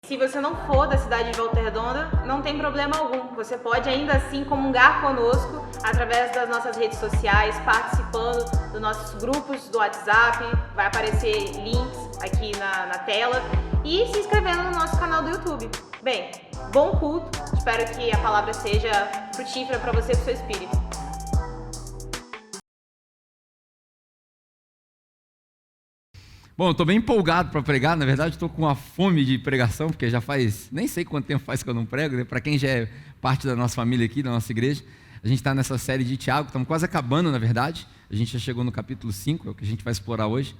Se você não for da cidade de Volta Redonda, não tem problema algum. Você pode ainda assim comungar conosco através das nossas redes sociais, participando dos nossos grupos do WhatsApp, vai aparecer links aqui na tela, e se inscrevendo no nosso canal do YouTube. Bem, bom culto, espero que a palavra seja frutífera para você e para o seu espírito. Bom, eu estou bem empolgado para pregar, na verdade estou com uma fome de pregação, porque já faz, nem sei quanto tempo faz que eu não prego, né? Para quem já é parte da nossa família aqui, da nossa igreja, a gente está nessa série de Tiago, estamos quase acabando na verdade, a gente já chegou no capítulo 5, é o que a gente vai explorar hoje,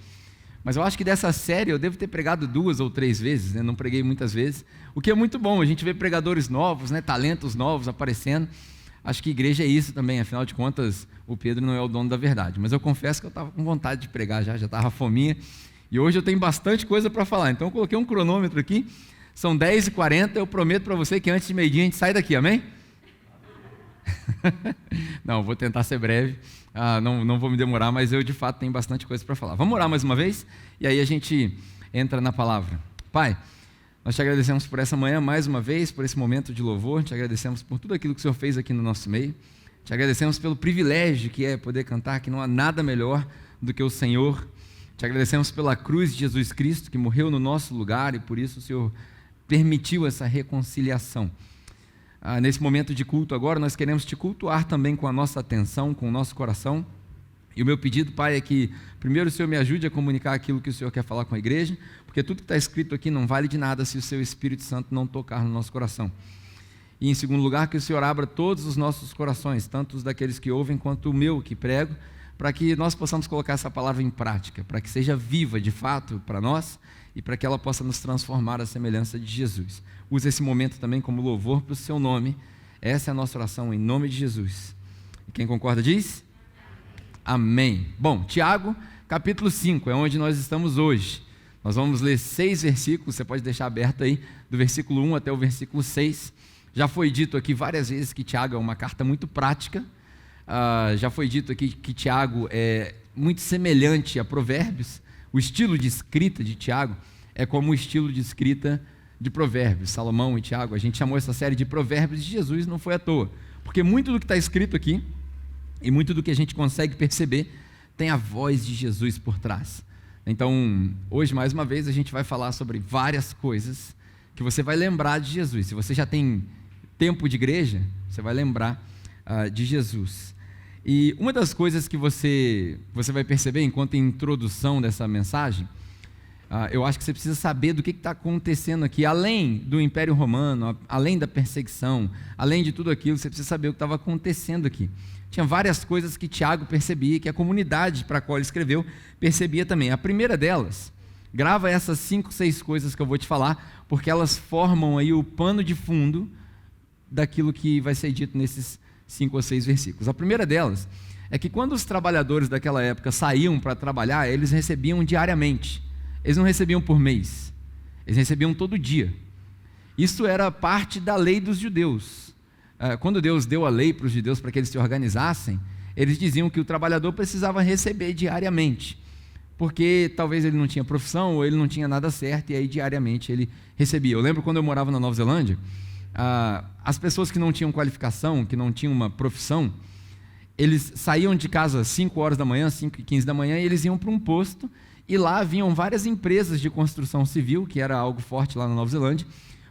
mas eu acho que dessa série eu devo ter pregado 2 ou 3 vezes, né? Não preguei muitas vezes, o que é muito bom, a gente vê pregadores novos, né? Talentos novos aparecendo, acho que igreja é isso também, afinal de contas o Pedro não é o dono da verdade, mas eu confesso que eu estava com vontade de pregar já estava fominha. E hoje eu tenho bastante coisa para falar, então eu coloquei um cronômetro aqui, são 10h40, eu prometo para você que antes de meio-dia a gente sai daqui, amém? Não, vou tentar ser breve, não vou me demorar, mas eu de fato tenho bastante coisa para falar. Vamos orar mais uma vez, e aí a gente entra na palavra. Pai, nós te agradecemos por essa manhã mais uma vez, por esse momento de louvor, te agradecemos por tudo aquilo que o Senhor fez aqui no nosso meio, te agradecemos pelo privilégio que é poder cantar, que não há nada melhor do que o Senhor. Te agradecemos pela cruz de Jesus Cristo, que morreu no nosso lugar, e por isso o Senhor permitiu essa reconciliação. Nesse momento de culto agora, nós queremos te cultuar também com a nossa atenção, com o nosso coração. E o meu pedido, Pai, é que primeiro o Senhor me ajude a comunicar aquilo que o Senhor quer falar com a igreja, porque tudo que está escrito aqui não vale de nada se o seu Espírito Santo não tocar no nosso coração. E em segundo lugar, que o Senhor abra todos os nossos corações, tanto os daqueles que ouvem quanto o meu que prego, para que nós possamos colocar essa palavra em prática, para que seja viva de fato para nós e para que ela possa nos transformar à semelhança de Jesus. Use esse momento também como louvor para o seu nome. Essa é a nossa oração em nome de Jesus. E quem concorda diz? Amém. Bom, Tiago, capítulo 5, é onde nós estamos hoje. Nós vamos ler 6 versículos, você pode deixar aberto aí, do versículo 1 até o versículo 6. Já foi dito aqui várias vezes que Tiago é uma carta muito prática. Já foi dito aqui que Tiago é muito semelhante a Provérbios. O estilo de escrita de Tiago é como o estilo de escrita de Provérbios. Salomão e Tiago, a gente chamou essa série de Provérbios de Jesus, não foi à toa, porque muito do que está escrito aqui e muito do que a gente consegue perceber tem a voz de Jesus por trás. Então, hoje mais uma vez a gente vai falar sobre várias coisas que você vai lembrar de Jesus. Se você já tem tempo de igreja, você vai lembrar de Jesus. E uma das coisas que você vai perceber enquanto introdução dessa mensagem, eu acho que você precisa saber do que está acontecendo aqui, além do Império Romano, além da perseguição, além de tudo aquilo, você precisa saber o que estava acontecendo aqui. Tinha várias coisas que Tiago percebia, que a comunidade para a qual ele escreveu percebia também. A primeira delas, grava essas 5, 6 coisas que eu vou te falar, porque elas formam aí o pano de fundo daquilo que vai ser dito nesses 5 ou 6 versículos. A primeira delas é que quando os trabalhadores daquela época saíam para trabalhar, eles recebiam diariamente, eles não recebiam por mês, eles recebiam todo dia. Isso era parte da lei dos judeus. Quando Deus deu a lei para os judeus para que eles se organizassem, eles diziam que o trabalhador precisava receber diariamente, porque talvez ele não tinha profissão ou ele não tinha nada certo, e aí diariamente ele recebia. Eu lembro quando eu morava na Nova Zelândia, as pessoas que não tinham qualificação, que não tinham uma profissão, eles saíam de casa às 5 horas da manhã, 5h15 da manhã, e eles iam para um posto, e lá haviam várias empresas de construção civil, que era algo forte lá na Nova Zelândia,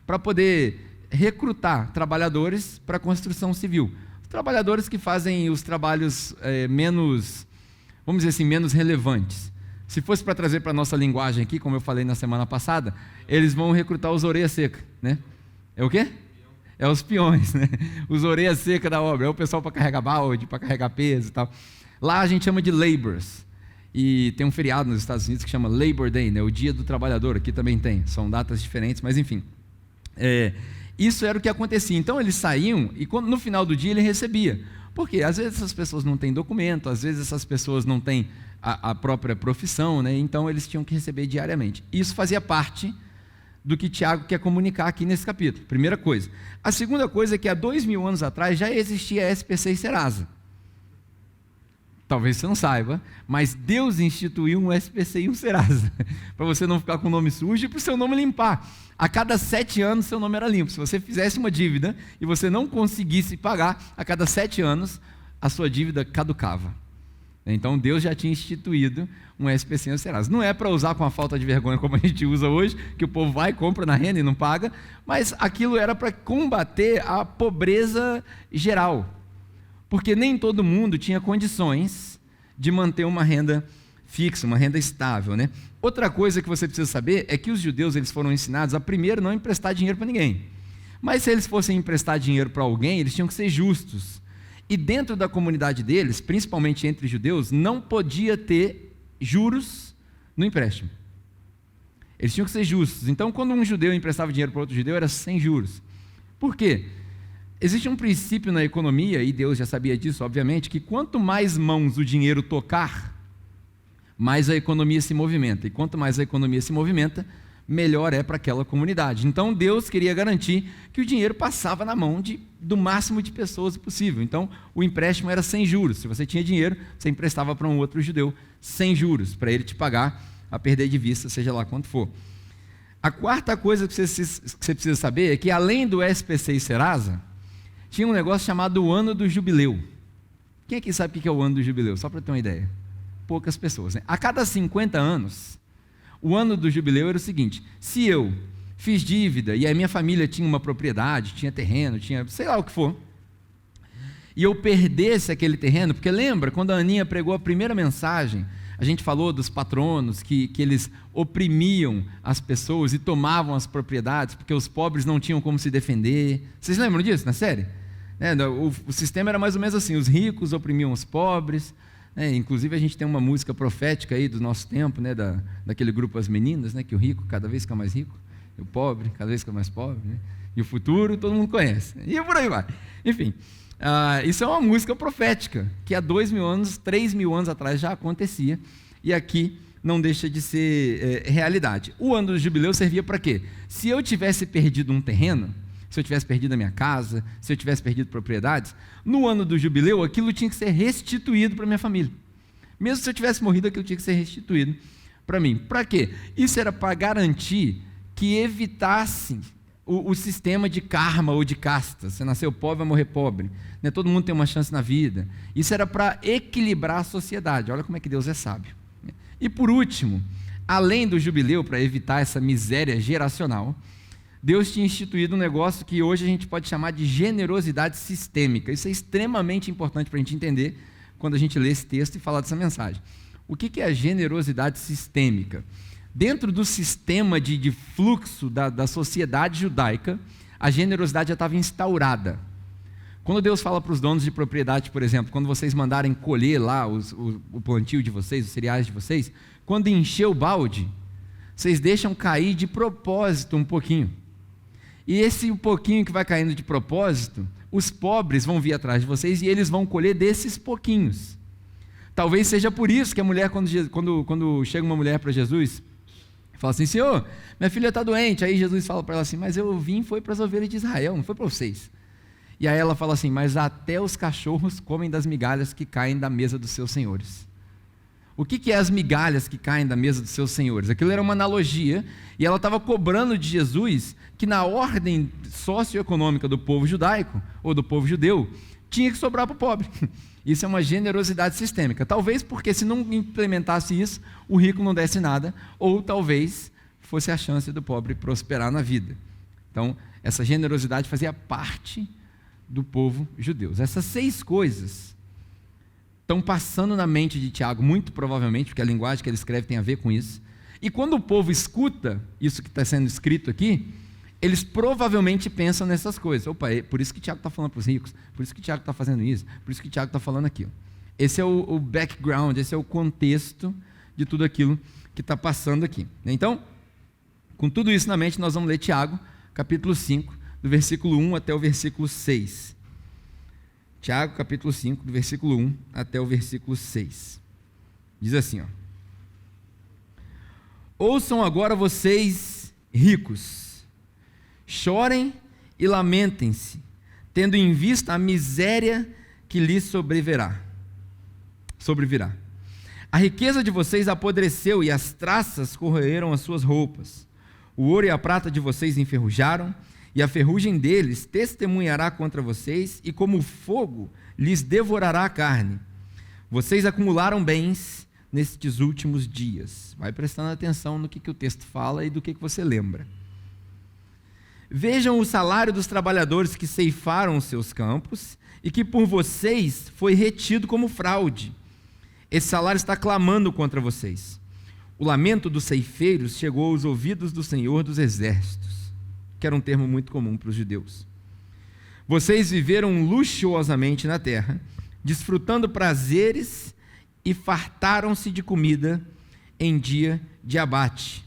para poder recrutar trabalhadores para a construção civil. Trabalhadores que fazem os trabalhos menos, vamos dizer assim, menos relevantes. Se fosse para trazer para a nossa linguagem aqui, como eu falei na semana passada, eles vão recrutar os orelha seca, né? É o quê? É os peões, né? Os orelhas secas da obra, é o pessoal para carregar balde, para carregar peso e tal. Lá a gente chama de laborers, e tem um feriado nos Estados Unidos que chama Labor Day, né? O Dia do Trabalhador, aqui também tem, são datas diferentes, mas enfim. Isso era o que acontecia. Então eles saíam e no final do dia ele recebia, porque às vezes essas pessoas não têm documento, às vezes essas pessoas não têm a própria profissão, né? Então eles tinham que receber diariamente. Isso fazia parte do que Tiago quer comunicar aqui nesse capítulo, primeira coisa. A segunda coisa é que há 2000 anos atrás já existia a SPC e Serasa. talvez você não saiba, mas Deus instituiu um SPC e um Serasa, para você não ficar com o nome sujo e para o seu nome limpar. A cada 7 anos seu nome era limpo. Se você fizesse uma dívida e você não conseguisse pagar, a cada 7 anos a sua dívida caducava. Então Deus já tinha instituído um SPC e um Serasa. Não é para usar com a falta de vergonha como a gente usa hoje, que o povo vai, compra na renda e não paga, mas aquilo era para combater a pobreza geral. Porque nem todo mundo tinha condições de manter uma renda fixa, uma renda estável, né? Outra coisa que você precisa saber é que os judeus eles foram ensinados a primeiro não emprestar dinheiro para ninguém. Mas se eles fossem emprestar dinheiro para alguém, eles tinham que ser justos. E dentro da comunidade deles, principalmente entre judeus, não podia ter juros no empréstimo. Eles tinham que ser justos. Então, quando um judeu emprestava dinheiro para outro judeu, era sem juros. Por quê? Existe um princípio na economia, e Deus já sabia disso, obviamente, que quanto mais mãos o dinheiro tocar, mais a economia se movimenta. E quanto mais a economia se movimenta, melhor é para aquela comunidade. Então, Deus queria garantir que o dinheiro passava na mão do máximo de pessoas possível. Então, o empréstimo era sem juros. Se você tinha dinheiro, você emprestava para um outro judeu sem juros, para ele te pagar a perder de vista, seja lá quanto for. A quarta coisa que você precisa saber é que, além do SPC e Serasa, tinha um negócio chamado o Ano do Jubileu. Quem aqui sabe o que é o Ano do Jubileu? Só para ter uma ideia. Poucas pessoas, né? A cada 50 anos, o Ano do Jubileu era o seguinte: se eu fiz dívida e a minha família tinha uma propriedade, tinha terreno, tinha sei lá o que for, e eu perdesse aquele terreno, porque lembra, quando a Aninha pregou a primeira mensagem, a gente falou dos patronos, que eles oprimiam as pessoas e tomavam as propriedades, porque os pobres não tinham como se defender. Vocês lembram disso na série? O sistema era mais ou menos assim: os ricos oprimiam os pobres. Inclusive a gente tem uma música profética aí do nosso tempo, né, daquele grupo As Meninas, né, que o rico cada vez fica mais rico, e o pobre cada vez fica mais pobre, né, e o futuro todo mundo conhece, e por aí vai. Enfim, isso é uma música profética, que há 2.000 anos, 3.000 anos atrás já acontecia, e aqui não deixa de ser realidade. O Ano do Jubileu servia para quê? Se eu tivesse perdido um terreno, se eu tivesse perdido a minha casa, se eu tivesse perdido propriedades, no Ano do Jubileu aquilo tinha que ser restituído para minha família. Mesmo se eu tivesse morrido, aquilo tinha que ser restituído para mim. Para quê? Isso era para garantir que evitasse o sistema de karma ou de casta. Você nasceu pobre, vai morrer pobre. Né? Todo mundo tem uma chance na vida. Isso era para equilibrar a sociedade. Olha como é que Deus é sábio. E por último, além do jubileu, para evitar essa miséria geracional, Deus tinha instituído um negócio que hoje a gente pode chamar de generosidade sistêmica. Isso é extremamente importante para a gente entender quando a gente lê esse texto e falar dessa mensagem. O que é a generosidade sistêmica? Dentro do sistema de fluxo da sociedade judaica, a generosidade já estava instaurada. Quando Deus fala para os donos de propriedade, por exemplo, quando vocês mandarem colher lá o plantio de vocês, os cereais de vocês, quando encher o balde, vocês deixam cair de propósito um pouquinho. E esse pouquinho que vai caindo de propósito, os pobres vão vir atrás de vocês e eles vão colher desses pouquinhos. Talvez seja por isso que a mulher, quando chega uma mulher para Jesus, fala assim: Senhor, minha filha está doente. Aí Jesus fala para ela assim: mas eu vim foi para as ovelhas de Israel, não foi para vocês. E aí ela fala assim: mas até os cachorros comem das migalhas que caem da mesa dos seus senhores. O que é as migalhas que caem da mesa dos seus senhores? Aquilo era uma analogia, e ela estava cobrando de Jesus que na ordem socioeconômica do povo judaico, ou do povo judeu, tinha que sobrar para o pobre. Isso é uma generosidade sistêmica. Talvez porque se não implementasse isso, o rico não desse nada, ou talvez fosse a chance do pobre prosperar na vida. Então, essa generosidade fazia parte do povo judeu. Essas 6 coisas estão passando na mente de Tiago, muito provavelmente, porque a linguagem que ele escreve tem a ver com isso. E quando o povo escuta isso que está sendo escrito aqui, eles provavelmente pensam nessas coisas. Opa, é por isso que Tiago está falando para os ricos, por isso que Tiago está fazendo isso, por isso que Tiago está falando aquilo. Esse é o background, esse é o contexto de tudo aquilo que está passando aqui. Então, com tudo isso na mente, nós vamos ler Tiago, capítulo 5, do versículo 1 até o versículo 6. Tiago, capítulo 5, do versículo 1 até o versículo 6. Diz assim, ó: ouçam agora vocês ricos, chorem e lamentem-se, tendo em vista a miséria que lhes sobrevirá. sobrevirá. A riqueza de vocês apodreceu e as traças corroeram as suas roupas. O ouro e a prata de vocês enferrujaram, e a ferrugem deles testemunhará contra vocês, e como fogo lhes devorará a carne. Vocês acumularam bens nestes últimos dias. Vai prestando atenção no que o texto fala e do que você lembra. Vejam o salário dos trabalhadores que ceifaram os seus campos, e que por vocês foi retido como fraude. Esse salário está clamando contra vocês. O lamento dos ceifeiros chegou aos ouvidos do Senhor dos Exércitos, que era um termo muito comum para os judeus. Vocês viveram luxuosamente na terra, desfrutando prazeres e fartaram-se de comida em dia de abate.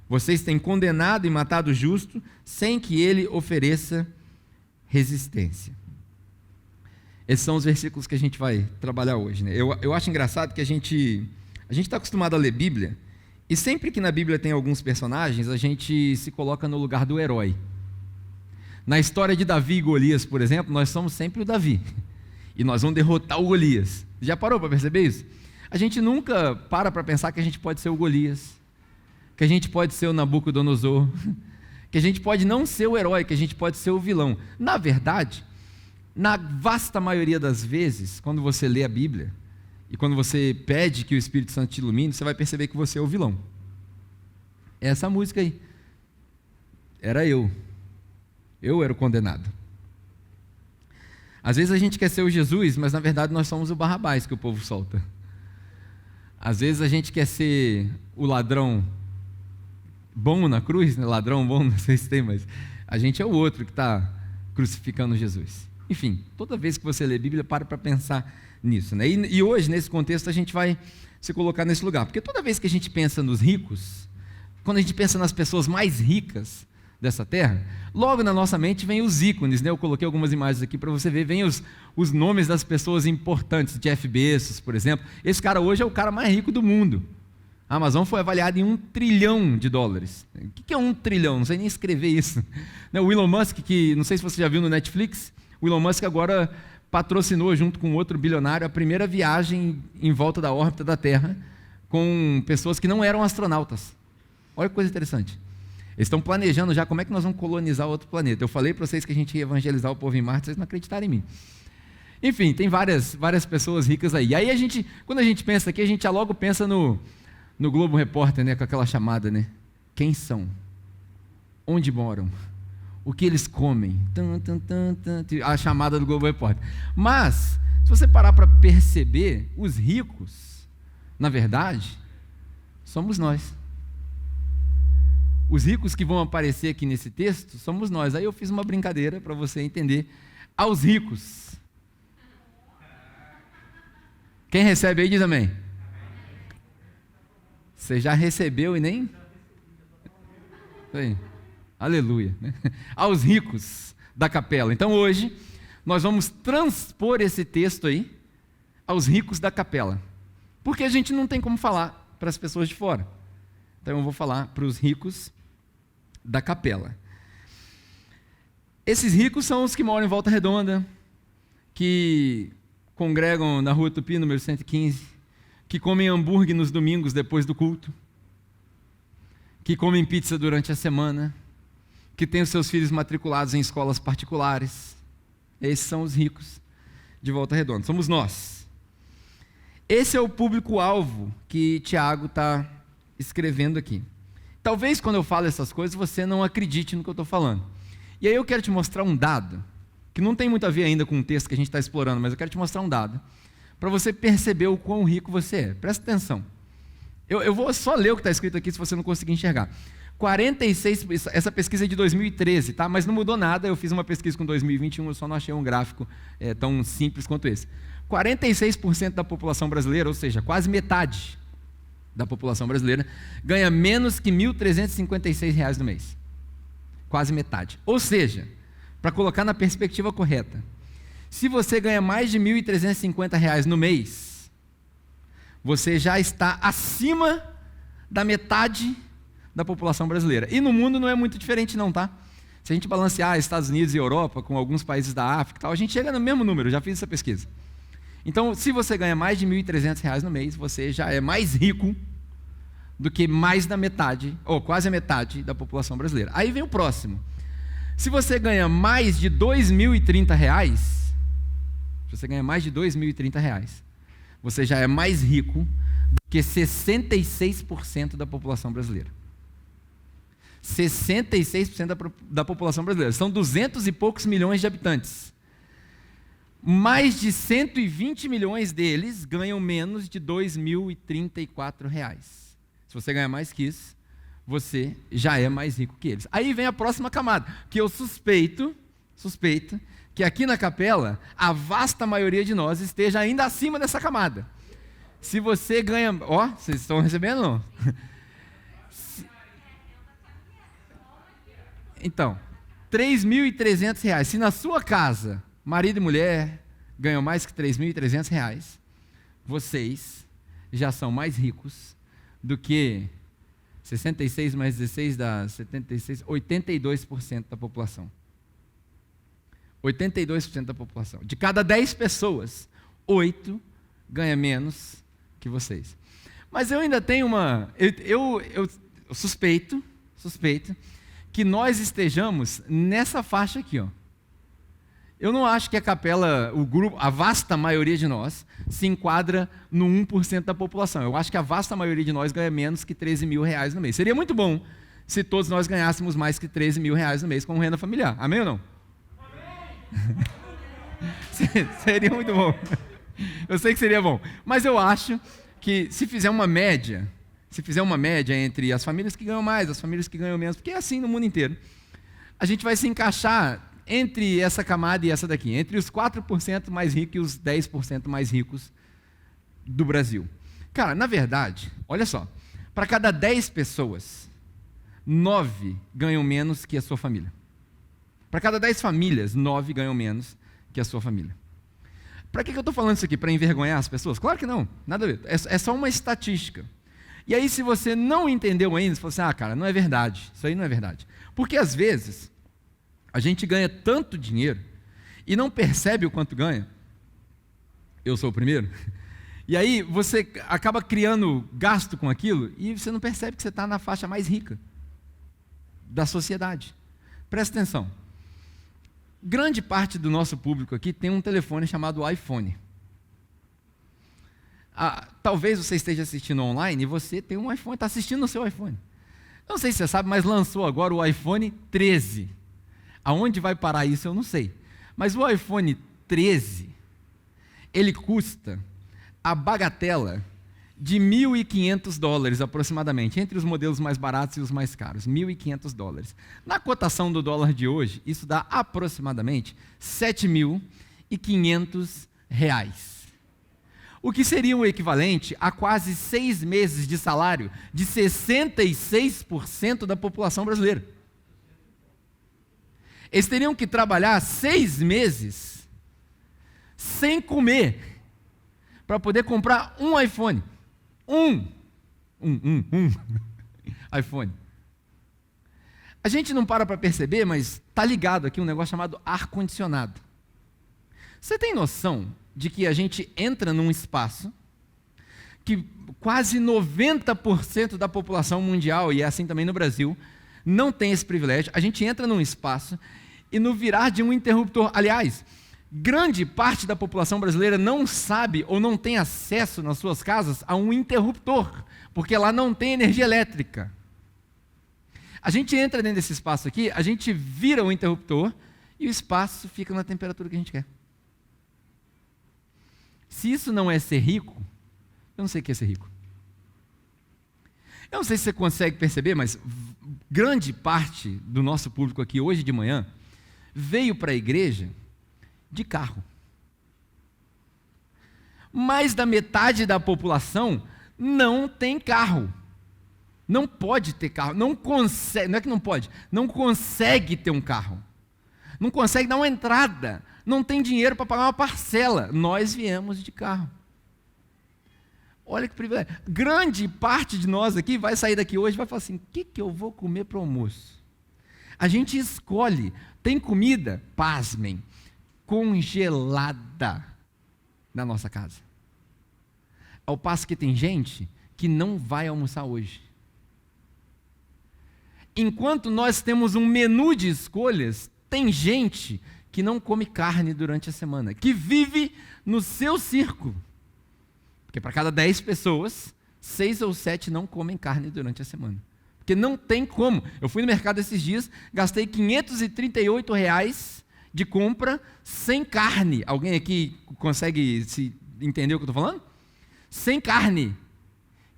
Vocês têm condenado e matado o justo sem que ele ofereça resistência. Esses são os versículos que a gente vai trabalhar hoje, né? Eu acho engraçado que a gente está acostumado a ler Bíblia, e sempre que na Bíblia tem alguns personagens, a gente se coloca no lugar do herói. Na história de Davi e Golias, por exemplo, nós somos sempre o Davi, e nós vamos derrotar o Golias. Já parou para perceber isso? A gente nunca para pensar que a gente pode ser o Golias, que a gente pode ser o Nabucodonosor, que a gente pode não ser o herói, que a gente pode ser o vilão. Na verdade, na vasta maioria das vezes, quando você lê a Bíblia, e quando você pede que o Espírito Santo te ilumine, você vai perceber que você é o vilão. É essa música aí. Era eu. Eu era o condenado. Às vezes a gente quer ser o Jesus, mas na verdade nós somos o Barrabás que o povo solta. Às vezes a gente quer ser o ladrão bom na cruz, né? Ladrão bom, não sei se tem, mas a gente é o outro que está crucificando Jesus. Enfim, toda vez que você lê a Bíblia, para pensar nisso, né? E hoje, nesse contexto, a gente vai se colocar nesse lugar, porque toda vez que a gente pensa nos ricos, quando a gente pensa nas pessoas mais ricas dessa terra, logo na nossa mente vem os ícones, né? Eu coloquei algumas imagens aqui para você ver, vem os nomes das pessoas importantes, Jeff Bezos, por exemplo. Esse cara hoje é o cara mais rico do mundo. A Amazon foi avaliada em $1 trilhão. O que é 1 trilhão? Não sei nem escrever isso. O Elon Musk, que não sei se você já viu no Netflix, o Elon Musk agora patrocinou, junto com outro bilionário, a primeira viagem em volta da órbita da Terra com pessoas que não eram astronautas. Olha que coisa interessante. Eles estão planejando já como é que nós vamos colonizar outro planeta. Eu falei para vocês que a gente ia evangelizar o povo em Marte, vocês não acreditaram em mim. Enfim, tem várias pessoas ricas aí. E aí, quando a gente pensa aqui, a gente já logo pensa no Globo Repórter, né, com aquela chamada, né? Quem são? Onde moram? O que eles comem? A chamada do Globo Repórter. Mas, se você parar para perceber, os ricos, na verdade, somos nós. Os ricos que vão aparecer aqui nesse texto, somos nós. Aí eu fiz uma brincadeira para você entender. Aos ricos. Quem recebe aí diz amém. Você já recebeu e nem? Isso aí. Aleluia. Aos ricos da capela. Então hoje nós vamos transpor esse texto aí aos ricos da capela. Porque a gente não tem como falar para as pessoas de fora. Então eu vou falar para os ricos da capela. Esses ricos são os que moram em Volta Redonda, que congregam na Rua Tupi, número 115, que comem hambúrguer nos domingos depois do culto, que comem pizza durante a semana, que têm os seus filhos matriculados em escolas particulares. Esses são os ricos de Volta Redonda, somos nós. Esse é o público-alvo que Tiago está escrevendo aqui. Talvez quando eu falo essas coisas você não acredite no que eu estou falando. E aí eu quero te mostrar um dado, que não tem muito a ver ainda com o texto que a gente está explorando, mas eu quero te mostrar um dado, para você perceber o quão rico você é. Presta atenção. Eu vou só ler o que está escrito aqui se você não conseguir enxergar. 46, essa pesquisa é de 2013, tá? Mas não mudou nada, eu fiz uma pesquisa com 2021, eu só não achei um gráfico tão simples quanto esse. 46% da população brasileira, ou seja, quase metade da população brasileira, ganha menos que R$ 1.356 no mês. Quase metade. Ou seja, para colocar na perspectiva correta, se você ganha mais de R$ 1.350 no mês, você já está acima da metade da população brasileira. E no mundo não é muito diferente não, tá? Se a gente balancear Estados Unidos e Europa com alguns países da África e tal, a gente chega no mesmo número, já fiz essa pesquisa. Então, se você ganha mais de R$ 1.300 no mês, você já é mais rico do que mais da metade, ou quase a metade da população brasileira. Aí vem o próximo. Se você ganha mais de R$ 2.030, se você ganha mais de R$ 2.030, você já é mais rico do que 66% da população brasileira. 66% da população brasileira. São 200 e poucos milhões de habitantes. Mais de 120 milhões deles ganham menos de R$ 2.034. Se você ganha mais que isso, você já é mais rico que eles. Aí vem a próxima camada, que eu suspeito que aqui na capela, a vasta maioria de nós esteja ainda acima dessa camada. Se você ganha... Ó, vocês estão recebendo ou não? Então, R$ 3.300. Se na sua casa, marido e mulher ganham mais que R$ 3.300, vocês já são mais ricos do que 66 mais 16 dá 76, 82% da população. 82% da população. De cada 10 pessoas, 8 ganha menos que vocês. Mas eu ainda tenho uma... Eu suspeito que nós estejamos nessa faixa aqui, ó. Eu não acho que a capela, o grupo, a vasta maioria de nós, se enquadra no 1% da população. Eu acho que a vasta maioria de nós ganha menos que R$ 13.000 no mês. Seria muito bom se todos nós ganhássemos mais que R$ 13.000 no mês com renda familiar. Amém ou não? Amém! Seria muito bom. Eu sei que seria bom. Mas eu acho que se fizer uma média entre as famílias que ganham mais, as famílias que ganham menos, porque é assim no mundo inteiro, a gente vai se encaixar entre essa camada e essa daqui, entre os 4% mais ricos e os 10% mais ricos do Brasil. Cara, na verdade, olha só, para cada 10 pessoas, 9 ganham menos que a sua família. Para cada 10 famílias, 9 ganham menos que a sua família. Para que eu estou falando isso aqui? Para envergonhar as pessoas? Claro que não, nada a ver. É só uma estatística. E aí, se você não entendeu ainda, você fala assim, cara, não é verdade, isso aí não é verdade. Porque às vezes, a gente ganha tanto dinheiro e não percebe o quanto ganha. Eu sou o primeiro. E aí você acaba criando gasto com aquilo e você não percebe que você está na faixa mais rica da sociedade. Presta atenção. Grande parte do nosso público aqui tem um telefone chamado iPhone. Talvez você esteja assistindo online e você tem um iPhone, está assistindo no seu iPhone. Não sei se você sabe, mas lançou agora o iPhone 13. Aonde vai parar isso eu não sei. Mas o iPhone 13, ele custa a bagatela de $1.500 aproximadamente, entre os modelos mais baratos e os mais caros, $1.500. Na cotação do dólar de hoje, isso dá aproximadamente R$7.500. O que seria o equivalente a quase 6 meses de salário de 66% da população brasileira. Eles teriam que trabalhar 6 meses sem comer para poder comprar um iPhone. Um iPhone. A gente não para perceber, mas está ligado aqui um negócio chamado ar-condicionado. Você tem noção de que a gente entra num espaço que quase 90% da população mundial, e é assim também no Brasil, não tem esse privilégio? A gente entra num espaço e no virar de um interruptor, aliás, grande parte da população brasileira não sabe ou não tem acesso nas suas casas a um interruptor, porque lá não tem energia elétrica. A gente entra dentro desse espaço aqui, a gente vira o interruptor e o espaço fica na temperatura que a gente quer. Se isso não é ser rico, eu não sei o que é ser rico. Eu não sei se você consegue perceber, mas grande parte do nosso público aqui hoje de manhã veio para a igreja de carro. Mais da metade da população não tem carro. Não pode ter carro. Não consegue, não é que não pode, não consegue ter um carro. Não consegue dar uma entrada. Não tem dinheiro para pagar uma parcela. Nós viemos de carro. Olha que privilégio. Grande parte de nós aqui vai sair daqui hoje e vai falar assim, o que eu vou comer para o almoço? A gente escolhe. Tem comida, pasmem, congelada. da nossa casa. Ao passo que tem gente que não vai almoçar hoje. Enquanto nós temos um menu de escolhas, tem gente que não come carne durante a semana, que vive no seu círculo. Porque para cada 10 pessoas, 6 ou 7 não comem carne durante a semana. Porque não tem como. Eu fui no mercado esses dias, gastei R$538 de compra sem carne. Alguém aqui consegue entender o que eu estou falando? Sem carne.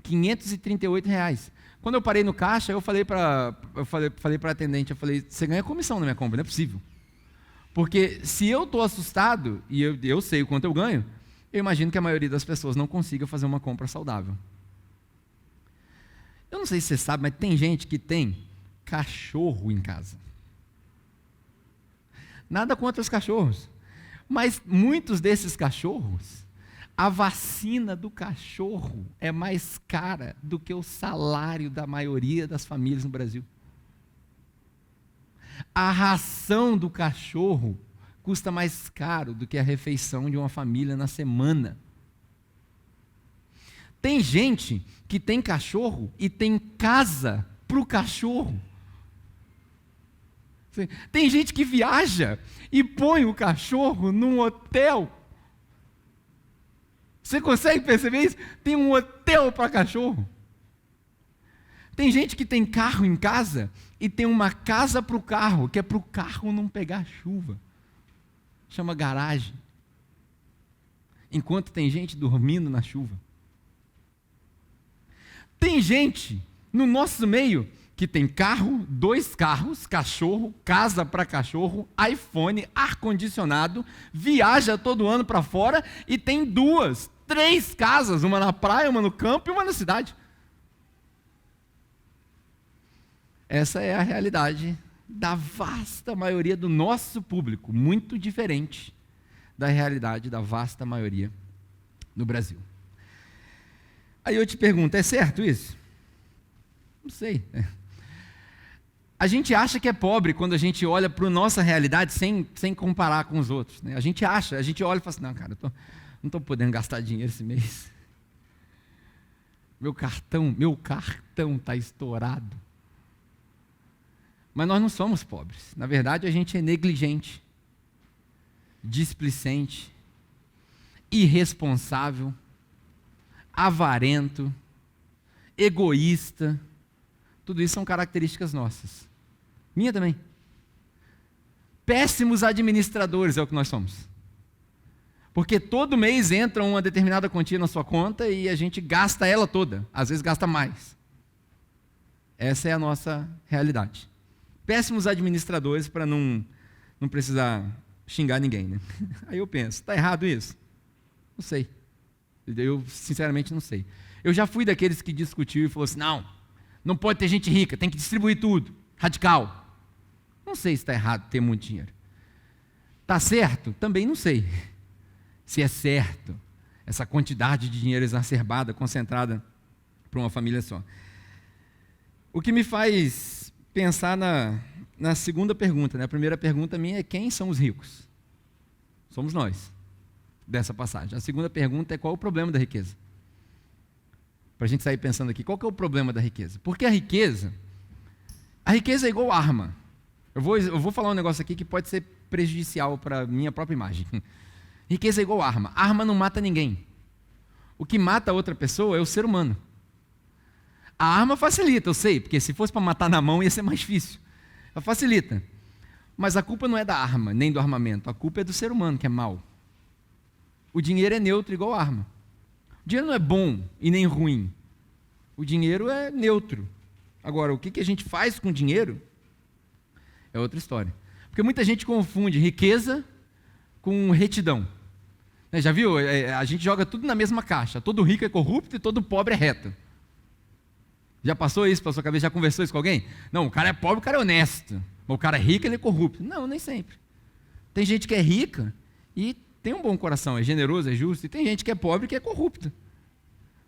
R$538. Quando eu parei no caixa, eu falei para a atendente, você ganha comissão na minha compra, não é possível. Porque se eu estou assustado, e eu sei o quanto eu ganho, eu imagino que a maioria das pessoas não consiga fazer uma compra saudável. Eu não sei se você sabe, mas tem gente que tem cachorro em casa. Nada contra os cachorros, mas muitos desses cachorros, a vacina do cachorro é mais cara do que o salário da maioria das famílias no Brasil. A ração do cachorro custa mais caro do que a refeição de uma família na semana. Tem gente que tem cachorro e tem casa para o cachorro. Tem gente que viaja e põe o cachorro num hotel. Você consegue perceber isso? Tem um hotel para cachorro. Tem gente que tem carro em casa e tem uma casa para o carro, que é para o carro não pegar chuva. Chama garagem. Enquanto tem gente dormindo na chuva. Tem gente no nosso meio que tem carro, 2 carros, cachorro, casa para cachorro, iPhone, ar-condicionado, viaja todo ano para fora e tem 2, 3 casas, uma na praia, uma no campo e uma na cidade. Essa é a realidade da vasta maioria do nosso público, muito diferente da realidade da vasta maioria do Brasil. Aí eu te pergunto, é certo isso? Não sei. A gente acha que é pobre quando a gente olha para a nossa realidade sem comparar com os outros. Né? A gente olha e fala assim, não, cara, não estou podendo gastar dinheiro esse mês. Meu cartão está estourado. Mas nós não somos pobres. Na verdade, a gente é negligente, displicente, irresponsável, avarento, egoísta. Tudo isso são características nossas. Minha também. Péssimos administradores é o que nós somos. Porque todo mês entra uma determinada quantia na sua conta e a gente gasta ela toda. Às vezes gasta mais. Essa é a nossa realidade. Péssimos administradores para não precisar xingar ninguém. Né? Aí eu penso, está errado isso? Não sei. Eu sinceramente não sei. Eu já fui daqueles que discutiu e falou assim, não pode ter gente rica, tem que distribuir tudo. Radical. Não sei se está errado ter muito dinheiro. Está certo? Também não sei. Se é certo essa quantidade de dinheiro exacerbada, concentrada para uma família só. O que me faz pensar na segunda pergunta, né? A primeira pergunta minha é quem são os ricos? Somos nós, dessa passagem. A segunda pergunta é qual o problema da riqueza? Para a gente sair pensando aqui, qual que é o problema da riqueza? Porque a riqueza é igual arma. Eu vou falar um negócio aqui que pode ser prejudicial para a minha própria imagem. Riqueza é igual arma. Arma não mata ninguém. O que mata a outra pessoa é o ser humano. A arma facilita, eu sei, porque se fosse para matar na mão ia ser mais difícil. Ela facilita. Mas a culpa não é da arma, nem do armamento. A culpa é do ser humano, que é mau. O dinheiro é neutro igual arma. O dinheiro não é bom e nem ruim. O dinheiro é neutro. Agora, o que a gente faz com o dinheiro é outra história. Porque muita gente confunde riqueza com retidão. Já viu? A gente joga tudo na mesma caixa. Todo rico é corrupto e todo pobre é reto. Já passou isso pela sua cabeça? Já conversou isso com alguém? Não, o cara é pobre, o cara é honesto. O cara é rico, ele é corrupto. Não, nem sempre. Tem gente que é rica e tem um bom coração, é generoso, é justo. E tem gente que é pobre que é corrupta.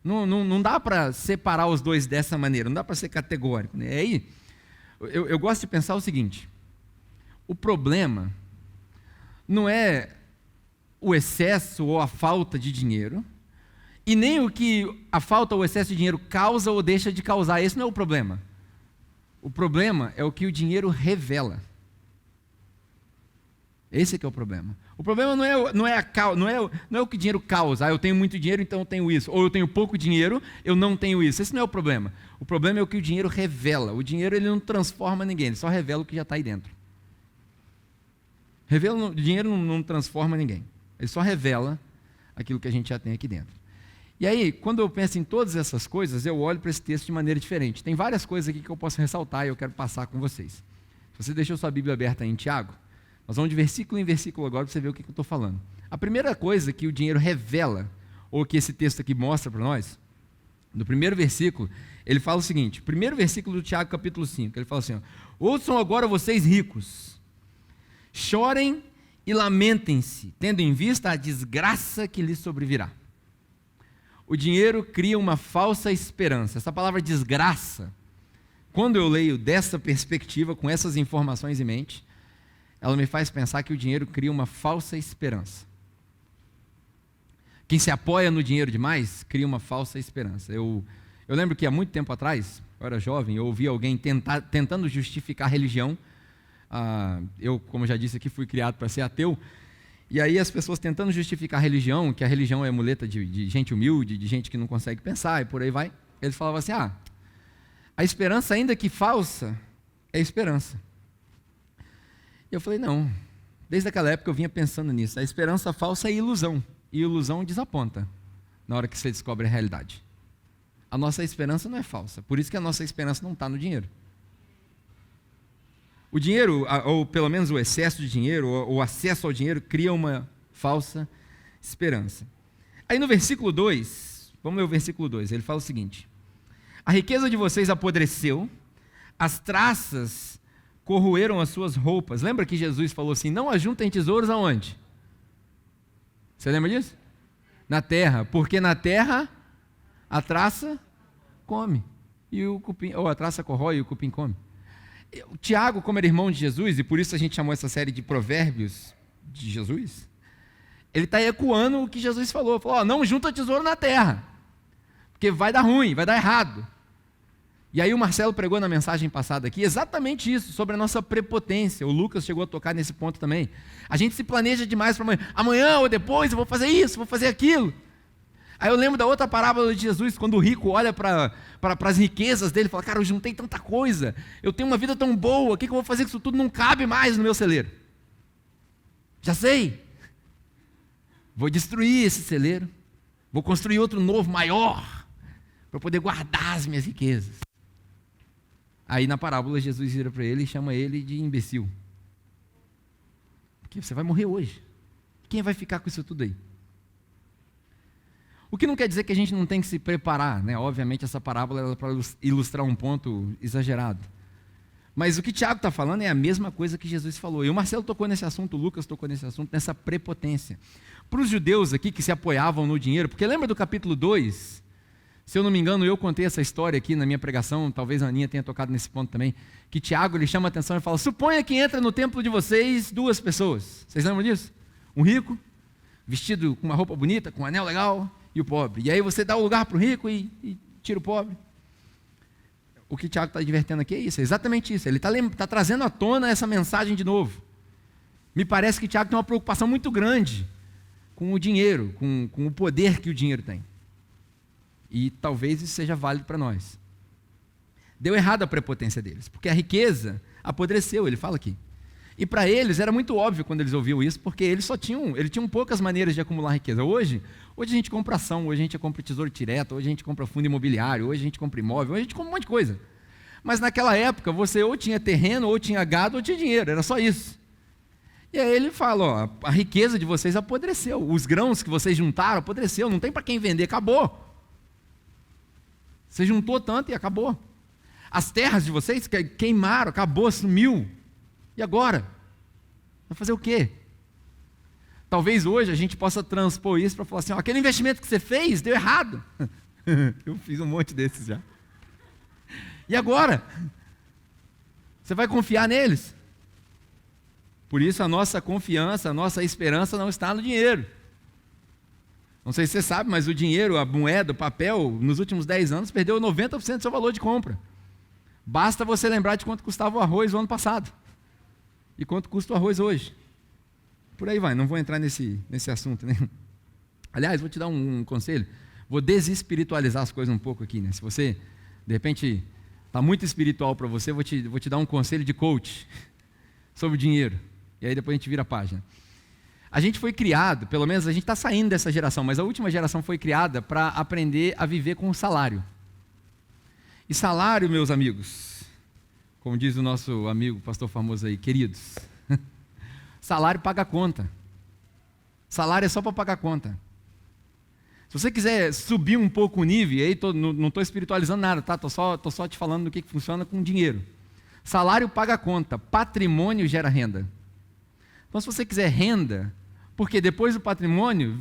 Não dá para separar os dois dessa maneira. Não dá para ser categórico. Né? Aí, eu gosto de pensar o seguinte. O problema não é o excesso ou a falta de dinheiro, e nem o que a falta ou o excesso de dinheiro causa ou deixa de causar. Esse não é o problema. O problema é o que o dinheiro revela. Esse é que é o problema. O problema não é o que o dinheiro causa. Eu tenho muito dinheiro, então eu tenho isso. Ou eu tenho pouco dinheiro, eu não tenho isso. Esse não é o problema. O problema é o que o dinheiro revela. O dinheiro ele não transforma ninguém, ele só revela o que já está aí dentro. O dinheiro não transforma ninguém. Ele só revela aquilo que a gente já tem aqui dentro. E aí, quando eu penso em todas essas coisas, eu olho para esse texto de maneira diferente. Tem várias coisas aqui que eu posso ressaltar e eu quero passar com vocês. Se você deixou sua Bíblia aberta aí em Tiago, nós vamos de versículo em versículo agora para você ver o que eu estou falando. A primeira coisa que o dinheiro revela, ou que esse texto aqui mostra para nós, no primeiro versículo, ele fala o seguinte, primeiro versículo do Tiago capítulo 5, ele fala assim, ouçam agora vocês ricos, chorem e lamentem-se, tendo em vista a desgraça que lhes sobrevirá. O dinheiro cria uma falsa esperança. Essa palavra desgraça, quando eu leio dessa perspectiva, com essas informações em mente, ela me faz pensar que o dinheiro cria uma falsa esperança. Quem se apoia no dinheiro demais, cria uma falsa esperança. Eu lembro que há muito tempo atrás, eu era jovem, eu ouvi alguém tentando justificar a religião. Eu, como já disse aqui, fui criado para ser ateu. E aí as pessoas tentando justificar a religião, que a religião é muleta de gente humilde, de gente que não consegue pensar, e por aí vai. Eles falavam assim, a esperança, ainda que falsa, é esperança. E eu falei, não. Desde aquela época eu vinha pensando nisso. A esperança falsa é ilusão. E ilusão desaponta na hora que você descobre a realidade. A nossa esperança não é falsa. Por isso que a nossa esperança não está no dinheiro. O dinheiro, ou pelo menos o excesso de dinheiro, ou o acesso ao dinheiro, cria uma falsa esperança. Aí no versículo 2, vamos ler o versículo 2, ele fala o seguinte, a riqueza de vocês apodreceu, as traças corroeram as suas roupas. Lembra que Jesus falou assim, não ajuntem tesouros aonde? Você lembra disso? Na terra, porque na terra a traça come, e o cupim, ou a traça corrói e o cupim come. O Tiago, como era irmão de Jesus, e por isso a gente chamou essa série de provérbios de Jesus, ele está ecoando o que Jesus falou, não junta tesouro na terra, porque vai dar ruim, vai dar errado. E aí o Marcelo pregou na mensagem passada aqui exatamente isso, sobre a nossa prepotência. O Lucas chegou a tocar nesse ponto também. A gente se planeja demais para amanhã ou depois eu vou fazer isso, vou fazer aquilo. Aí eu lembro da outra parábola de Jesus, quando o rico olha para as riquezas dele e fala, cara, eu juntei tanta coisa, eu tenho uma vida tão boa, o que eu vou fazer com isso tudo? Não cabe mais no meu celeiro. Já sei. Vou destruir esse celeiro, vou construir outro novo, maior, para poder guardar as minhas riquezas. Aí na parábola Jesus vira para ele e chama ele de imbecil. Porque você vai morrer hoje. Quem vai ficar com isso tudo aí? O que não quer dizer que a gente não tem que se preparar, né? Obviamente essa parábola é para ilustrar um ponto exagerado. Mas o que Tiago está falando é a mesma coisa que Jesus falou. E o Marcelo tocou nesse assunto, o Lucas tocou nesse assunto, nessa prepotência. Para os judeus aqui que se apoiavam no dinheiro, porque lembra do capítulo 2? Se eu não me engano, eu contei essa história aqui na minha pregação, talvez a Aninha tenha tocado nesse ponto também, que Tiago ele chama a atenção e fala, suponha que entra no templo de vocês 2 pessoas. Vocês lembram disso? Um rico, vestido com uma roupa bonita, com um anel legal, e o pobre. E aí você dá o lugar para o rico e tira o pobre. O que Tiago está advertendo aqui é isso, é exatamente isso. Ele está trazendo à tona essa mensagem de novo. Me parece que Tiago tem uma preocupação muito grande com o dinheiro, com o poder que o dinheiro tem. E talvez isso seja válido para nós. Deu errado a prepotência deles, porque a riqueza apodreceu, ele fala aqui. E para eles era muito óbvio quando eles ouviam isso, porque eles tinham poucas maneiras de acumular riqueza. Hoje a gente compra ação, hoje a gente compra tesouro direto, hoje a gente compra fundo imobiliário, hoje a gente compra imóvel, hoje a gente compra um monte de coisa. Mas naquela época você ou tinha terreno, ou tinha gado, ou tinha dinheiro, era só isso. E aí ele fala, a riqueza de vocês apodreceu, os grãos que vocês juntaram apodreceu, não tem para quem vender, acabou. Você juntou tanto e acabou. As terras de vocês queimaram, acabou, sumiu. E agora? Vai fazer o quê? Talvez hoje a gente possa transpor isso para falar assim, aquele investimento que você fez deu errado. Eu fiz um monte desses já. E agora? Você vai confiar neles? Por isso a nossa confiança, a nossa esperança não está no dinheiro. Não sei se você sabe, mas o dinheiro, a moeda, o papel, nos últimos 10 anos, perdeu 90% do seu valor de compra. Basta você lembrar de quanto custava o arroz no ano passado. E quanto custa o arroz hoje. Por aí vai, não vou entrar nesse assunto, né? Aliás, vou te dar um conselho. Vou desespiritualizar as coisas um pouco aqui, né? Se você, de repente, está muito espiritual para você, vou te dar um conselho de coach sobre dinheiro. E aí depois a gente vira a página. A gente foi criado, pelo menos a gente está saindo dessa geração, mas a última geração foi criada para aprender a viver com salário. E salário, meus amigos, como diz o nosso amigo pastor famoso aí, queridos, salário paga conta. Salário é só para pagar conta. Se você quiser subir um pouco o nível, aí não estou espiritualizando nada, tá? Estou só te falando do que funciona com dinheiro. Salário paga conta, patrimônio gera renda. Então, se você quiser renda, porque depois do patrimônio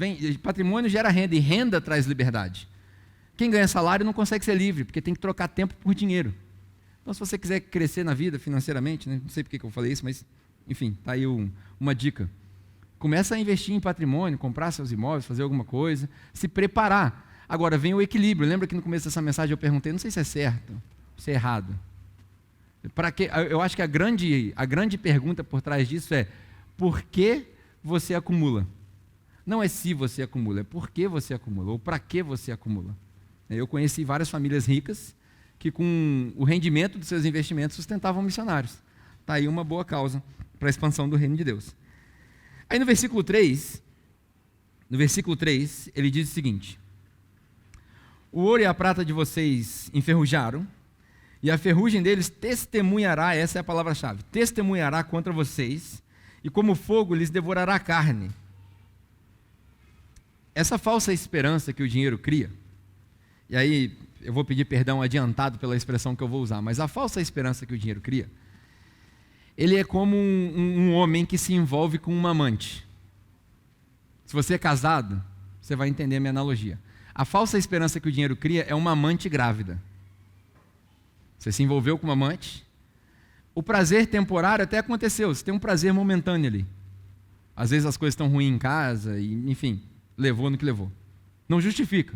gera renda, e renda traz liberdade. Quem ganha salário não consegue ser livre, porque tem que trocar tempo por dinheiro. Então, se você quiser crescer na vida financeiramente, né, não sei por que eu falei isso, mas, enfim, está aí uma dica. Começa a investir em patrimônio, comprar seus imóveis, fazer alguma coisa, se preparar. Agora, vem o equilíbrio. Lembra que no começo dessa mensagem eu perguntei, não sei se é certo, se é errado. Eu acho que a grande pergunta por trás disso é, por que você acumula? Não é se você acumula, é por que você acumula, ou para que você acumula. Eu conheci várias famílias ricas que com o rendimento dos seus investimentos sustentavam missionários. Está aí uma boa causa para a expansão do reino de Deus. Aí no versículo 3, ele diz o seguinte: o ouro e a prata de vocês enferrujaram, e a ferrugem deles testemunhará, essa é a palavra-chave, testemunhará contra vocês, e como fogo lhes devorará a carne. Essa falsa esperança que o dinheiro cria, e aí eu vou pedir perdão adiantado pela expressão que eu vou usar, mas a falsa esperança que o dinheiro cria, ele é como um homem que se envolve com uma amante. Se você é casado, você vai entender a minha analogia. A falsa esperança que o dinheiro cria é uma amante grávida. Você se envolveu com uma amante, o prazer temporário até aconteceu, você tem um prazer momentâneo ali. Às vezes as coisas estão ruins em casa, e, enfim, levou no que levou. Não justifica,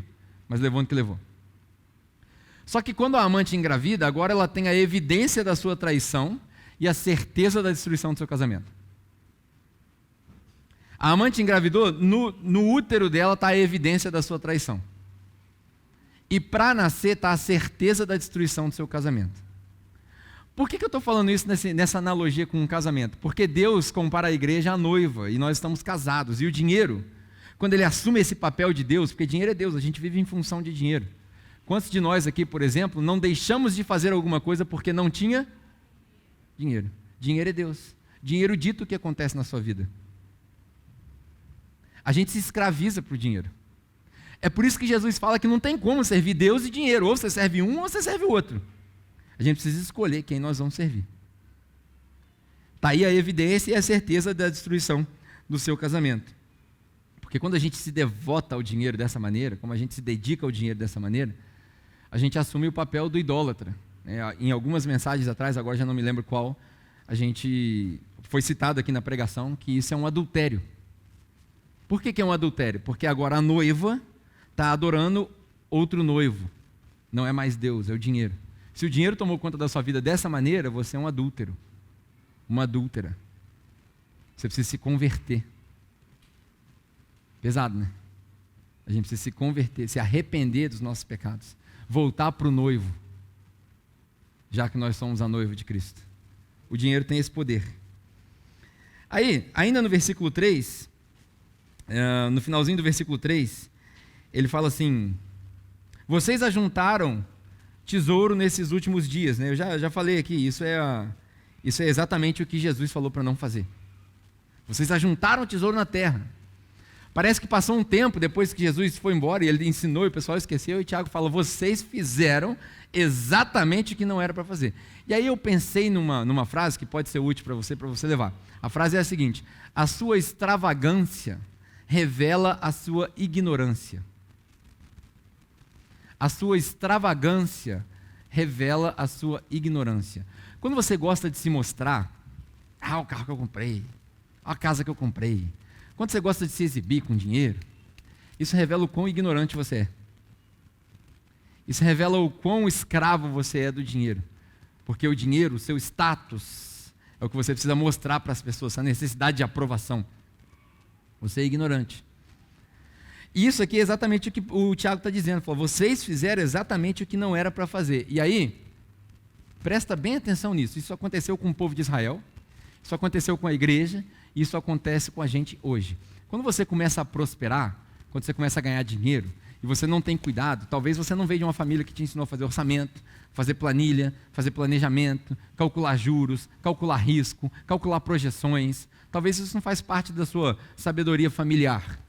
mas levou no que levou. Só que quando a amante engravida, agora ela tem a evidência da sua traição e a certeza da destruição do seu casamento. A amante engravidou, no útero dela está a evidência da sua traição. E para nascer está a certeza da destruição do seu casamento. Por que eu estou falando isso nessa analogia com um casamento? Porque Deus compara a igreja à noiva e nós estamos casados. E o dinheiro, quando ele assume esse papel de Deus, porque dinheiro é Deus, a gente vive em função de dinheiro. Quantos de nós aqui, por exemplo, não deixamos de fazer alguma coisa porque não tinha dinheiro? Dinheiro é Deus. Dinheiro dita o que acontece na sua vida. A gente se escraviza para o dinheiro. É por isso que Jesus fala que não tem como servir Deus e dinheiro. Ou você serve um ou você serve o outro. A gente precisa escolher quem nós vamos servir. Está aí a evidência e a certeza da destruição do seu casamento. Porque quando a gente se devota ao dinheiro dessa maneira, como a gente se dedica ao dinheiro dessa maneira, a gente assume o papel do idólatra. Em algumas mensagens atrás, agora já não me lembro qual, a gente foi citado aqui na pregação que isso é um adultério. Por que é um adultério? Porque agora a noiva está adorando outro noivo. Não é mais Deus, é o dinheiro. Se o dinheiro tomou conta da sua vida dessa maneira, você é um adúltero, uma adúltera. Você precisa se converter. Pesado, né? A gente precisa se converter, se arrepender dos nossos pecados, voltar para o noivo, já que nós somos a noiva de Cristo. O dinheiro tem esse poder. Aí, ainda no versículo 3, no finalzinho do versículo 3, ele fala assim: vocês ajuntaram tesouro nesses últimos dias, né? Eu já falei aqui, isso é exatamente o que Jesus falou para não fazer. Vocês ajuntaram tesouro na terra. Parece que passou um tempo depois que Jesus foi embora e ele ensinou e o pessoal esqueceu, e Tiago fala: vocês fizeram exatamente o que não era para fazer. E aí eu pensei numa frase que pode ser útil para você levar. A frase é a seguinte: a sua extravagância revela a sua ignorância. A sua extravagância revela a sua ignorância. Quando você gosta de se mostrar, o carro que eu comprei, a casa que eu comprei. Quando você gosta de se exibir com dinheiro, isso revela o quão ignorante você é. Isso revela o quão escravo você é do dinheiro. Porque o dinheiro, o seu status, é o que você precisa mostrar para as pessoas, a necessidade de aprovação. Você é ignorante. E isso aqui é exatamente o que o Tiago está dizendo. Falou, vocês fizeram exatamente o que não era para fazer. E aí, presta bem atenção nisso. Isso aconteceu com o povo de Israel, isso aconteceu com a igreja, e isso acontece com a gente hoje. Quando você começa a prosperar, quando você começa a ganhar dinheiro, e você não tem cuidado, talvez você não veio de uma família que te ensinou a fazer orçamento, fazer planilha, fazer planejamento, calcular juros, calcular risco, calcular projeções. Talvez isso não faz parte da sua sabedoria familiar.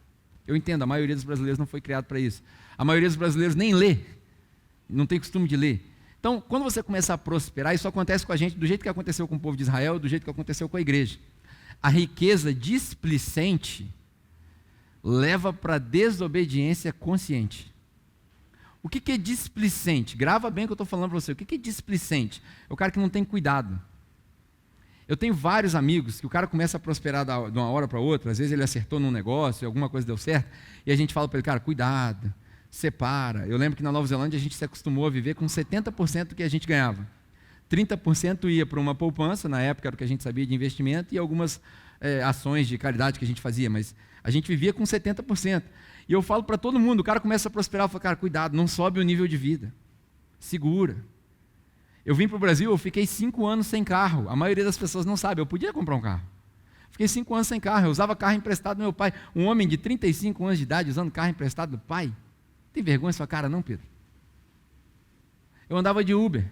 Eu entendo, a maioria dos brasileiros não foi criado para isso. A maioria dos brasileiros nem lê, não tem costume de ler. Então, quando você começa a prosperar, isso acontece com a gente do jeito que aconteceu com o povo de Israel, do jeito que aconteceu com a igreja. A riqueza displicente leva para a desobediência consciente. O que é displicente? Grava bem o que eu estou falando para você. O que é displicente? É o cara que não tem cuidado. Eu tenho vários amigos que o cara começa a prosperar de uma hora para outra, às vezes ele acertou num negócio, alguma coisa deu certo, e a gente fala para ele, cara, cuidado, separa. Eu lembro que na Nova Zelândia a gente se acostumou a viver com 70% do que a gente ganhava. 30% ia para uma poupança, na época era o que a gente sabia de investimento, e algumas ações de caridade que a gente fazia, mas a gente vivia com 70%. E eu falo para todo mundo, o cara começa a prosperar, eu falo, cara, cuidado, não sobe o nível de vida, segura. Eu vim para o Brasil, eu fiquei 5 anos sem carro, a maioria das pessoas não sabe, eu podia comprar um carro. Fiquei 5 anos sem carro, eu usava carro emprestado do meu pai, um homem de 35 anos de idade usando carro emprestado do pai, tem vergonha sua cara não, Pedro? Eu andava de Uber.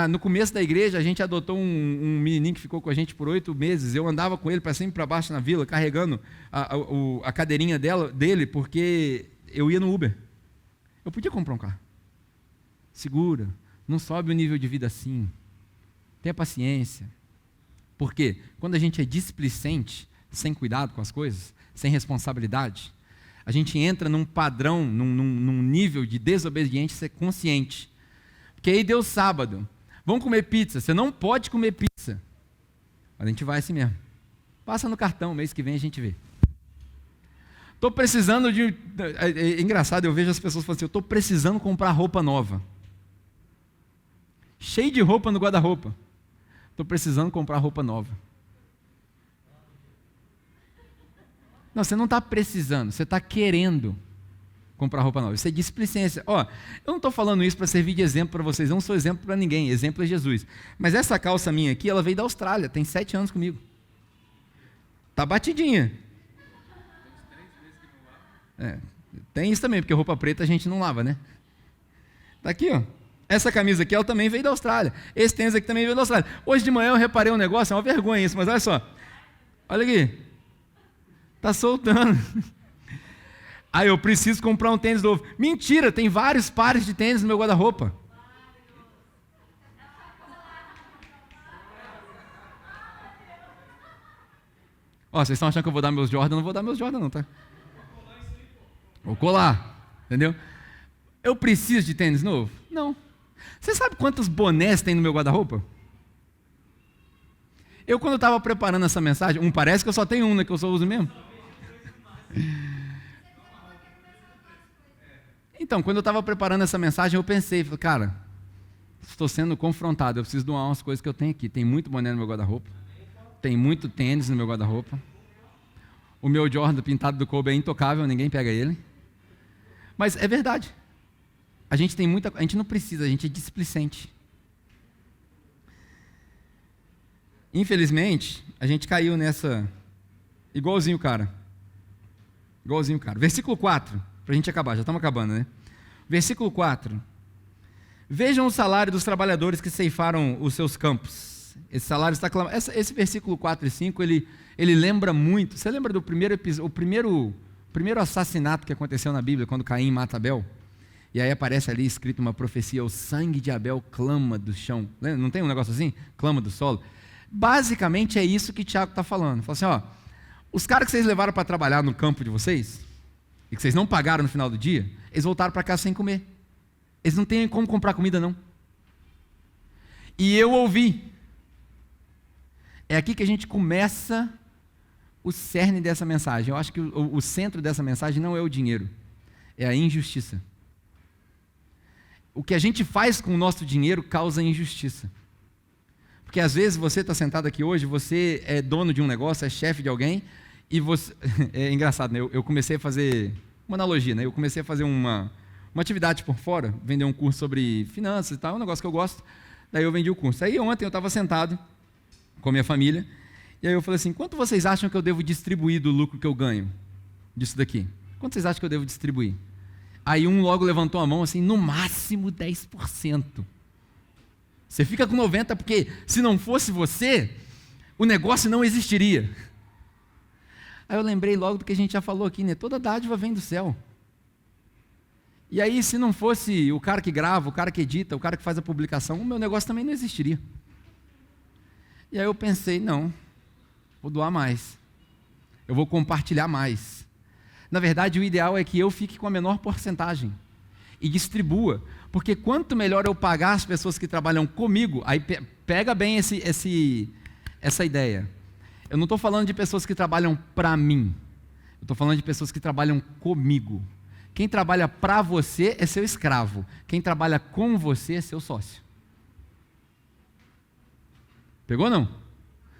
No começo da igreja, a gente adotou um menininho que ficou com a gente por 8 meses. Eu andava com ele para cima e para baixo na vila, carregando a cadeirinha dele, porque eu ia no Uber. Eu podia comprar um carro. Segura, não sobe o nível de vida assim. Tenha paciência. Por quê? Quando a gente é displicente, sem cuidado com as coisas, sem responsabilidade, a gente entra num padrão, num nível de desobediência consciente. Porque aí deu sábado, vamos comer pizza, você não pode comer pizza. Mas a gente vai assim mesmo. Passa no cartão, mês que vem a gente vê. Estou precisando de... É engraçado, eu vejo as pessoas falando assim, eu estou precisando comprar roupa nova. Cheio de roupa no guarda-roupa. Estou precisando comprar roupa nova. Não, você não está precisando, você está querendo comprar roupa nova. Isso é displicência. Ó, eu não estou falando isso para servir de exemplo para vocês, eu não sou exemplo para ninguém, exemplo é Jesus. Mas essa calça minha aqui, ela veio da Austrália, tem 7 anos comigo. Tá batidinha. Tem isso também, porque roupa preta a gente não lava, né? Tá aqui, ó. Essa camisa aqui, ela também veio da Austrália. Esse tênis aqui também veio da Austrália. Hoje de manhã eu reparei um negócio, é uma vergonha isso, mas olha só. Olha aqui. Tá soltando. Aí eu preciso comprar um tênis novo. Mentira, tem vários pares de tênis no meu guarda-roupa. Ó, vocês estão achando que eu vou dar meus Jordan? Não vou dar meus Jordan não, tá? Vou colar, entendeu? Eu preciso de tênis novo? Não. Você sabe quantos bonés tem no meu guarda-roupa? Eu, quando eu estava preparando essa mensagem, parece que eu só tenho um, né, que eu só uso mesmo. Então, quando eu estava preparando essa mensagem, eu pensei, falei, cara, estou sendo confrontado, eu preciso doar umas coisas que eu tenho aqui. Tem muito boné no meu guarda-roupa, tem muito tênis no meu guarda-roupa. O meu Jordan pintado do Kobe é intocável, ninguém pega ele. Mas é verdade. A gente não precisa, a gente é displicente. Infelizmente, a gente caiu nessa, igualzinho o cara. Versículo 4, para a gente acabar, já estamos acabando, né? Versículo 4. Vejam o salário dos trabalhadores que ceifaram os seus campos. Esse salário está clamando. Esse versículo 4 e 5, ele lembra muito. Você lembra do primeiro assassinato que aconteceu na Bíblia, quando Caim mata Abel? E aí aparece ali escrito uma profecia, o sangue de Abel clama do chão. Não tem um negócio assim? Clama do solo. Basicamente é isso que Tiago está falando. Fala assim, ó, os caras que vocês levaram para trabalhar no campo de vocês, e que vocês não pagaram no final do dia, eles voltaram para casa sem comer. Eles não têm como comprar comida não. E eu ouvi. É aqui que a gente começa o cerne dessa mensagem. Eu acho que o centro dessa mensagem não é o dinheiro, é a injustiça. O que a gente faz com o nosso dinheiro causa injustiça. Porque às vezes você está sentado aqui hoje, você é dono de um negócio, é chefe de alguém, e você... É engraçado, né? Eu comecei a fazer uma analogia, né? Eu comecei a fazer uma atividade por fora, vender um curso sobre finanças e tal, um negócio que eu gosto. Daí eu vendi o curso. Aí ontem eu estava sentado com a minha família, e aí eu falei assim, quanto vocês acham que eu devo distribuir do lucro que eu ganho disso daqui? Quanto vocês acham que eu devo distribuir? Aí um logo levantou a mão assim, no máximo 10%. Você fica com 90%, porque se não fosse você, o negócio não existiria. Aí eu lembrei logo do que a gente já falou aqui, né? Toda dádiva vem do céu. E aí, se não fosse o cara que grava, o cara que edita, o cara que faz a publicação, o meu negócio também não existiria. E aí eu pensei, não, vou doar mais. Eu vou compartilhar mais. Na verdade, o ideal é que eu fique com a menor porcentagem e distribua, porque quanto melhor eu pagar as pessoas que trabalham comigo, aí pega bem essa ideia. Eu não estou falando de pessoas que trabalham para mim, eu estou falando de pessoas que trabalham comigo. Quem trabalha para você é seu escravo, quem trabalha com você é seu sócio. Pegou ou não?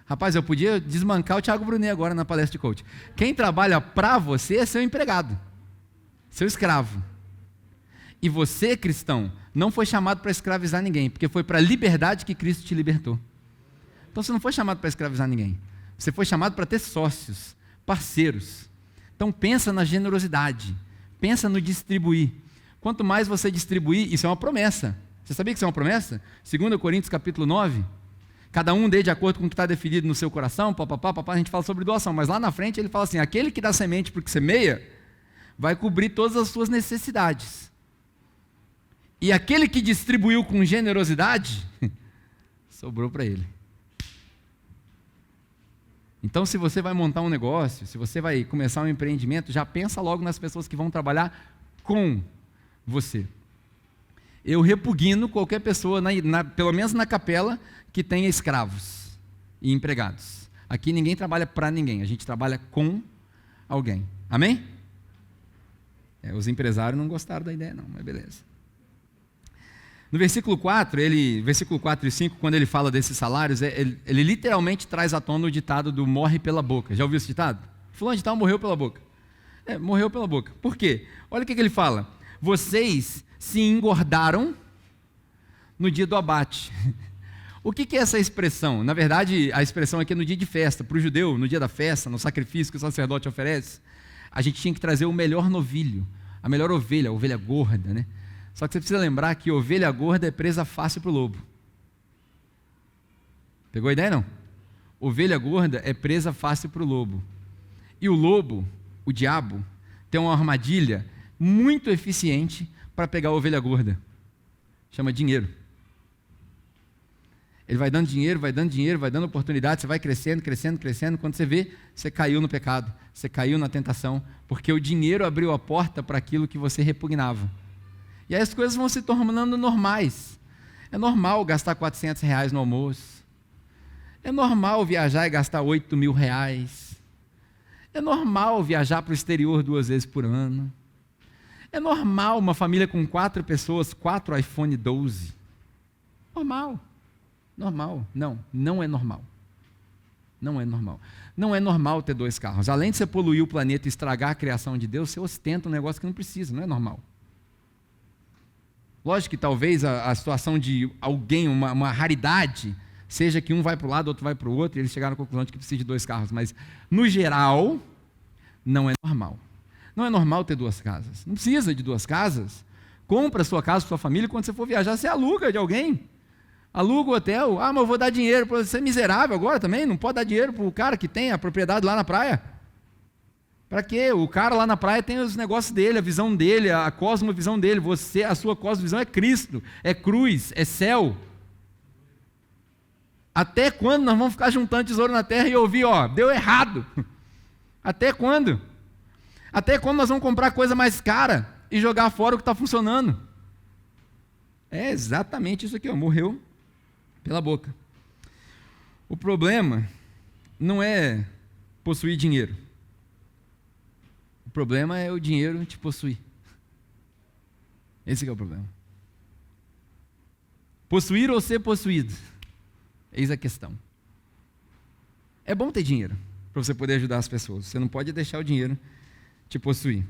Rapaz, eu podia desmancar o Thiago Brunet agora na palestra de coach. Quem trabalha para você é seu empregado, seu escravo. E você, cristão, não foi chamado para escravizar ninguém, porque foi para a liberdade que Cristo te libertou. Então você não foi chamado para escravizar ninguém. Você foi chamado para ter sócios, parceiros. Então pensa na generosidade, pensa no distribuir. Quanto mais você distribuir, isso é uma promessa. Você sabia que isso é uma promessa? 2 Coríntios capítulo 9. Cada um dê de acordo com o que está definido no seu coração, a gente fala sobre doação, mas lá na frente ele fala assim, aquele que dá semente porque semeia, vai cobrir todas as suas necessidades. E aquele que distribuiu com generosidade, sobrou para ele. Então, se você vai montar um negócio, se você vai começar um empreendimento, já pensa logo nas pessoas que vão trabalhar com você. Eu repugno qualquer pessoa, pelo menos na capela, que tenha escravos e empregados. Aqui ninguém trabalha para ninguém, a gente trabalha com alguém. Amém? Os empresários não gostaram da ideia não, mas beleza. No versículo 4, versículo 4 e 5, quando ele fala desses salários, ele literalmente traz à tona o ditado do morre pela boca. Já ouviu esse ditado? Fulano de tal morreu pela boca. Morreu pela boca. Por quê? Olha o que ele fala. Vocês se engordaram no dia do abate. O que é essa expressão? Na verdade, a expressão aqui é no dia de festa. Para o judeu, no dia da festa, no sacrifício que o sacerdote oferece, a gente tinha que trazer o melhor novilho, a melhor ovelha, a ovelha gorda, né? Só que você precisa lembrar que ovelha gorda é presa fácil para o lobo. Pegou a ideia, não? Ovelha gorda é presa fácil para o lobo. E o lobo, o diabo, tem uma armadilha muito eficiente para pegar a ovelha gorda. Chama dinheiro. Ele vai dando dinheiro, vai dando oportunidade, você vai crescendo, crescendo, crescendo. Quando você vê, você caiu no pecado, você caiu na tentação, porque o dinheiro abriu a porta para aquilo que você repugnava. E aí as coisas vão se tornando normais. É normal gastar R$400 no almoço. É normal viajar e gastar R$8.000. É normal viajar para o exterior 2 vezes por ano. É normal uma família com 4 pessoas, 4 iPhone 12. Normal. Normal. Não é normal. Não é normal. Não é normal ter 2 carros. Além de você poluir o planeta e estragar a criação de Deus, você ostenta um negócio que não precisa, não é normal. Lógico que talvez a situação de alguém, uma raridade, seja que um vai para o lado, outro vai para o outro, e eles chegaram à conclusão de que precisa de 2 carros. Mas, no geral, não é normal. Não é normal ter 2 casas. Não precisa de 2 casas. Compra a sua casa para sua família, quando você for viajar, você aluga de alguém. Aluga o hotel. Mas eu vou dar dinheiro para você. É miserável agora também? Não pode dar dinheiro para o cara que tem a propriedade lá na praia? Para quê? O cara lá na praia tem os negócios dele, a visão dele, a cosmovisão dele. A sua cosmovisão é Cristo, é cruz, é céu. Até quando nós vamos ficar juntando tesouro na terra e ouvir, deu errado? Até quando? Até quando nós vamos comprar coisa mais cara e jogar fora o que está funcionando? É exatamente isso aqui, morreu pela boca. O problema não é possuir dinheiro. O problema é o dinheiro te possuir. Esse que é o problema. Possuir ou ser possuído? Eis a questão. É bom ter dinheiro para você poder ajudar as pessoas. Você não pode deixar o dinheiro te possuir.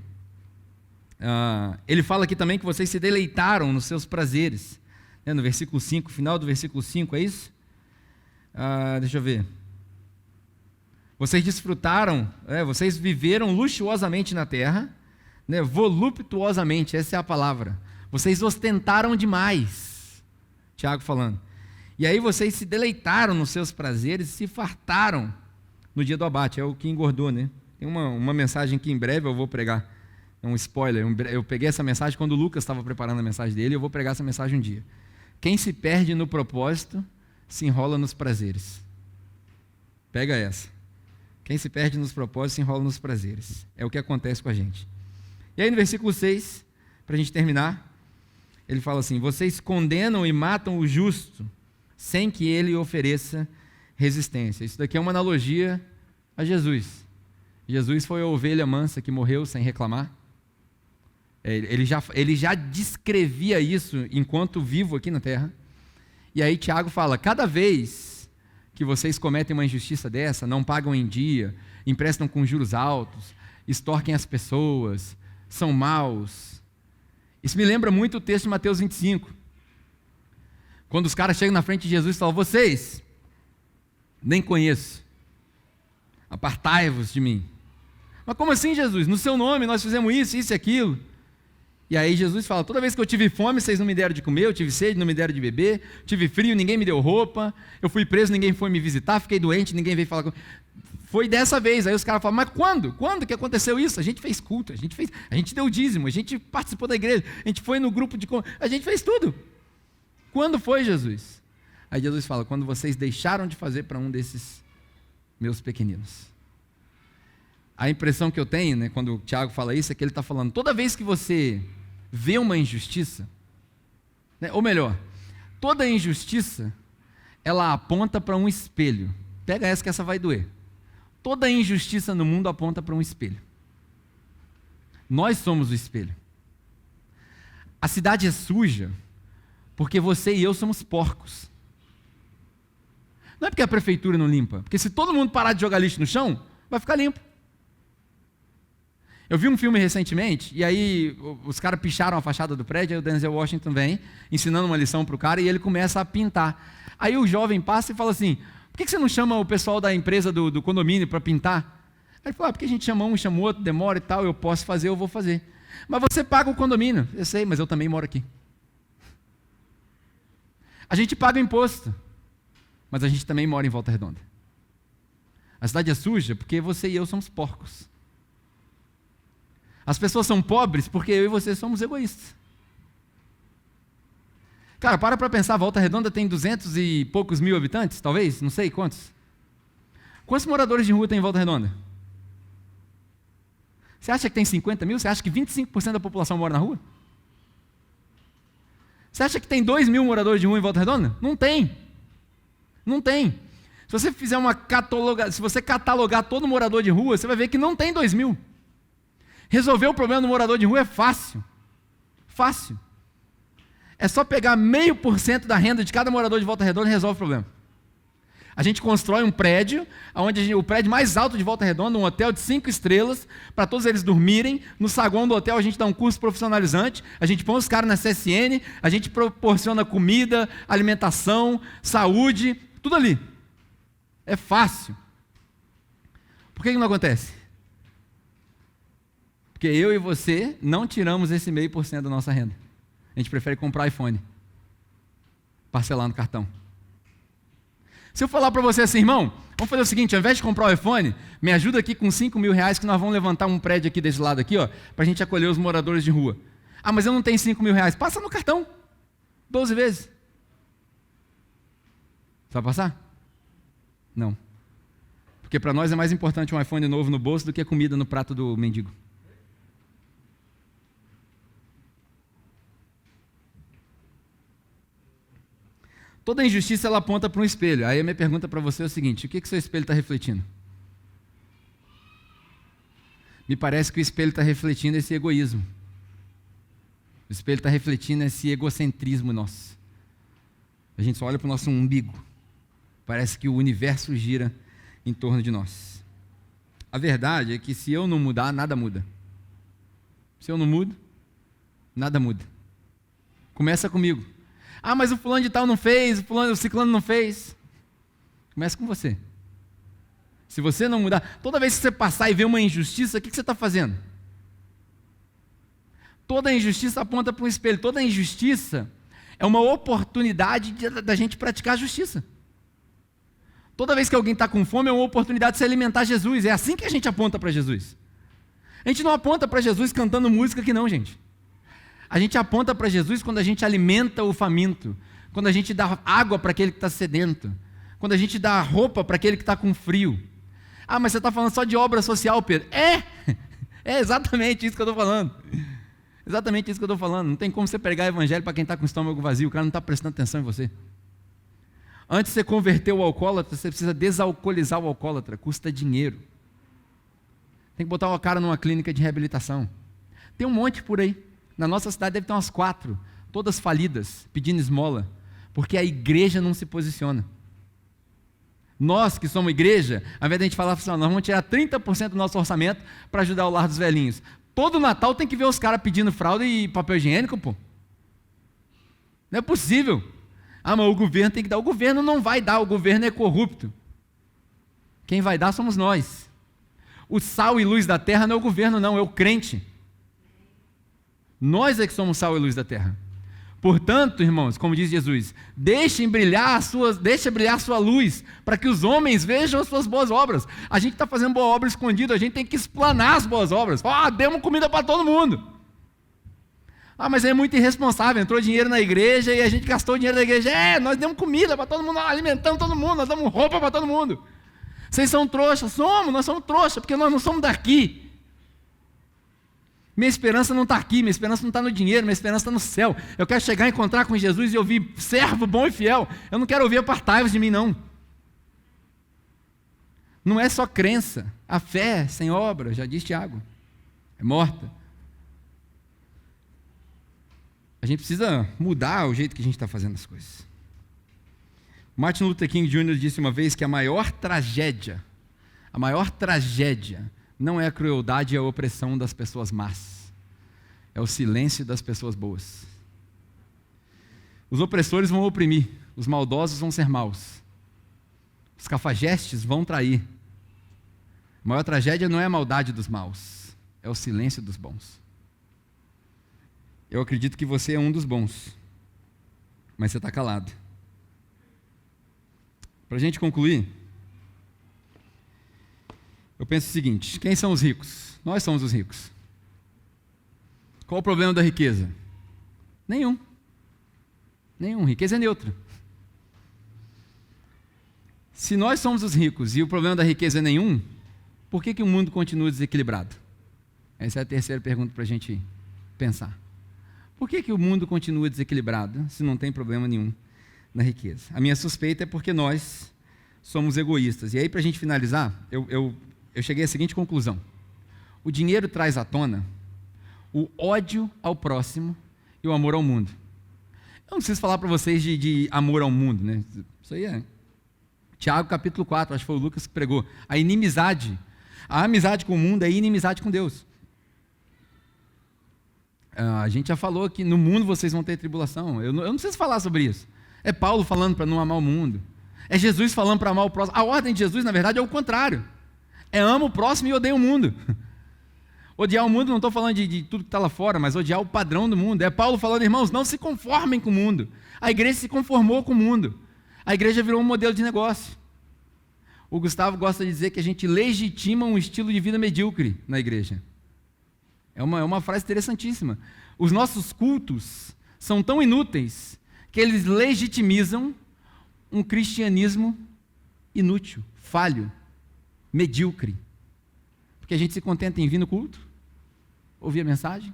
Ele fala aqui também que vocês se deleitaram nos seus prazeres. No versículo 5, final do versículo 5, é isso? Deixa eu ver. Vocês desfrutaram, vocês viveram luxuosamente na terra, voluptuosamente, essa é a palavra. Vocês ostentaram demais, Tiago falando. E aí vocês se deleitaram nos seus prazeres e se fartaram no dia do abate, é o que engordou, né? Tem uma mensagem que em breve eu vou pregar, é um spoiler, eu peguei essa mensagem quando o Lucas estava preparando a mensagem dele, eu vou pregar essa mensagem um dia. Quem se perde no propósito, se enrola nos prazeres. Pega essa. Quem se perde nos propósitos, se enrola nos prazeres. É o que acontece com a gente. E aí no versículo 6, para a gente terminar, ele fala assim: vocês condenam e matam o justo, sem que ele ofereça resistência. Isso daqui é uma analogia a Jesus. Jesus foi a ovelha mansa que morreu sem reclamar. Ele já descrevia isso enquanto vivo aqui na terra. E aí Tiago fala: cada vez que vocês cometem uma injustiça dessa, não pagam em dia, emprestam com juros altos, extorquem as pessoas, são maus. Isso me lembra muito o texto de Mateus 25. Quando os caras chegam na frente de Jesus e falam: vocês, nem conheço, apartai-vos de mim. Mas como assim, Jesus? No seu nome nós fizemos isso, isso e aquilo. E aí Jesus fala: toda vez que eu tive fome, vocês não me deram de comer, eu tive sede, não me deram de beber, tive frio, ninguém me deu roupa, eu fui preso, ninguém foi me visitar, fiquei doente, ninguém veio falar comigo. Foi dessa vez. Aí os caras falam: mas quando? Quando que aconteceu isso? A gente fez culto, a gente deu dízimo, a gente participou da igreja, a gente foi no grupo de... a gente fez tudo. Quando foi, Jesus? Aí Jesus fala: quando vocês deixaram de fazer para um desses meus pequeninos. A impressão que eu tenho, né, quando o Tiago fala isso, é que ele está falando: toda vez que você vê uma injustiça, né, ou melhor, toda injustiça, ela aponta para um espelho. Pega essa que essa vai doer. Toda injustiça no mundo aponta para um espelho. Nós somos o espelho. A cidade é suja porque você e eu somos porcos. Não é porque a prefeitura não limpa, porque se todo mundo parar de jogar lixo no chão, vai ficar limpo. Eu vi um filme recentemente, e aí os caras picharam a fachada do prédio, aí o Denzel Washington vem, ensinando uma lição para o cara, e ele começa a pintar. Aí o jovem passa e fala assim: por que você não chama o pessoal da empresa do condomínio para pintar? Aí ele fala: porque a gente chama um, chama outro, demora e tal, eu posso fazer, eu vou fazer. Mas você paga o condomínio. Eu sei, mas eu também moro aqui. A gente paga o imposto, mas a gente também mora em Volta Redonda. A cidade é suja porque você e eu somos porcos. As pessoas são pobres porque eu e você somos egoístas. Cara, para pensar, Volta Redonda tem 200 e poucos mil habitantes, talvez, não sei quantos. Quantos moradores de rua tem em Volta Redonda? Você acha que tem 50 mil? Você acha que 25% da população mora na rua? Você acha que tem 2 mil moradores de rua em Volta Redonda? Não tem. Não tem. Se você fizer se você catalogar todo morador de rua, você vai ver que não tem 2 mil. Resolver o problema do morador de rua é fácil. Fácil. É só pegar 0,5% da renda de cada morador de Volta Redonda e resolve o problema. A gente constrói um prédio, o prédio mais alto de Volta Redonda, um hotel de 5 estrelas, para todos eles dormirem. No saguão do hotel a gente dá um curso profissionalizante, a gente põe os caras na CSN, a gente proporciona comida, alimentação, saúde, tudo ali. É fácil. Por que não acontece? Porque eu e você não tiramos esse 0,5% da nossa renda. A gente prefere comprar iPhone, parcelar no cartão. Se eu falar para você assim: irmão, vamos fazer o seguinte, ao invés de comprar o iPhone, me ajuda aqui com 5 mil reais que nós vamos levantar um prédio aqui desse lado aqui, ó, para a gente acolher os moradores de rua. Ah, mas eu não tenho 5 mil reais. Passa no cartão, 12 vezes. Você vai passar? Não. Porque para nós é mais importante um iPhone novo no bolso do que a comida no prato do mendigo. Toda injustiça ela aponta para um espelho. Aí a minha pergunta para você é o seguinte: o que seu espelho está refletindo? Me parece que o espelho está refletindo esse egoísmo. O espelho está refletindo esse egocentrismo nosso. A gente só olha para o nosso umbigo. Parece que o universo gira em torno de nós. A verdade é que se eu não mudar, nada muda. Se eu não mudo, nada muda. Começa comigo. Ah, mas o fulano de tal não fez, o ciclano não fez. Começa com você. Se você não mudar, toda vez que você passar e ver uma injustiça, o que você está fazendo? Toda injustiça aponta para um espelho. Toda injustiça é uma oportunidade da gente praticar a justiça. Toda vez que alguém está com fome, é uma oportunidade de se alimentar Jesus. É assim que a gente aponta para Jesus. A gente não aponta para Jesus cantando música aqui não, gente. A gente aponta para Jesus quando a gente alimenta o faminto, quando a gente dá água para aquele que está sedento, quando a gente dá roupa para aquele que está com frio. Ah, mas você está falando só de obra social, Pedro. É exatamente isso que eu estou falando. Exatamente isso que eu estou falando. Não tem como você pregar o evangelho para quem está com o estômago vazio, o cara não está prestando atenção em você. Antes de você converter o alcoólatra, você precisa desalcoolizar o alcoólatra, custa dinheiro. Tem que botar o cara numa clínica de reabilitação. Tem um monte por aí. Na nossa cidade deve ter umas 4, todas falidas, pedindo esmola, porque a igreja não se posiciona. Nós que somos igreja, ao invés de a gente falar assim, nós vamos tirar 30% do nosso orçamento para ajudar o lar dos velhinhos. Todo Natal tem que ver os caras pedindo fralda e papel higiênico, pô. Não é possível. Ah, mas o governo tem que dar. O governo não vai dar, o governo é corrupto. Quem vai dar somos nós. O sal e luz da terra não é o governo não, é o crente. Nós é que somos sal e luz da terra. Portanto, irmãos, como diz Jesus, deixe brilhar a sua luz, para que os homens vejam as suas boas obras. A gente está fazendo boa obra escondida, a gente tem que explanar as boas obras. Demos comida para todo mundo. Ah, mas é muito irresponsável, entrou dinheiro na igreja e a gente gastou o dinheiro da igreja. Nós demos comida para todo mundo, nós alimentamos todo mundo, nós damos roupa para todo mundo. Vocês são trouxas? Nós somos trouxas, porque nós não somos daqui. Minha esperança não está aqui, minha esperança não está no dinheiro, minha esperança está no céu. Eu quero chegar e encontrar com Jesus e ouvir servo bom e fiel. Eu não quero ouvir apartai-vos de mim, não. Não é só crença. A fé sem obra, já diz Tiago, é morta. A gente precisa mudar o jeito que a gente está fazendo as coisas. Martin Luther King Jr. disse uma vez que a maior tragédia não é a crueldade e a opressão das pessoas más, é o silêncio das pessoas boas. Os opressores vão oprimir, os maldosos vão ser maus, os cafajestes vão trair. A maior tragédia não é a maldade dos maus, é o silêncio dos bons. Eu acredito que você é um dos bons, mas você está calado. Para a gente concluir, eu penso o seguinte: quem são os ricos? Nós somos os ricos. Qual o problema da riqueza? Nenhum. Riqueza é neutra. Se nós somos os ricos e o problema da riqueza é nenhum, por que o mundo continua desequilibrado? Essa é a terceira pergunta para a gente pensar. Por que o mundo continua desequilibrado se não tem problema nenhum na riqueza? A minha suspeita é porque nós somos egoístas. E aí, para a gente finalizar, eu cheguei à seguinte conclusão: o dinheiro traz à tona o ódio ao próximo e o amor ao mundo. Eu não preciso falar para vocês de amor ao mundo, né? Isso aí é Tiago capítulo 4, acho que foi o Lucas que pregou. A amizade com o mundo é inimizade com Deus. A gente já falou que no mundo vocês vão ter tribulação. Eu não preciso falar sobre isso. É Paulo falando para não amar o mundo. É Jesus falando para amar o próximo. A ordem de Jesus, na verdade, é o contrário. É ama o próximo e odeia o mundo. Odiar o mundo, não estou falando de tudo que está lá fora, mas odiar o padrão do mundo. É Paulo falando, irmãos, não se conformem com o mundo. A igreja se conformou com o mundo. A igreja virou um modelo de negócio. O Gustavo gosta de dizer que a gente legitima um estilo de vida medíocre na igreja. É uma frase interessantíssima. Os nossos cultos são tão inúteis que eles legitimizam um cristianismo inútil, falho, medíocre. Porque a gente se contenta em vir no culto, ouvir a mensagem,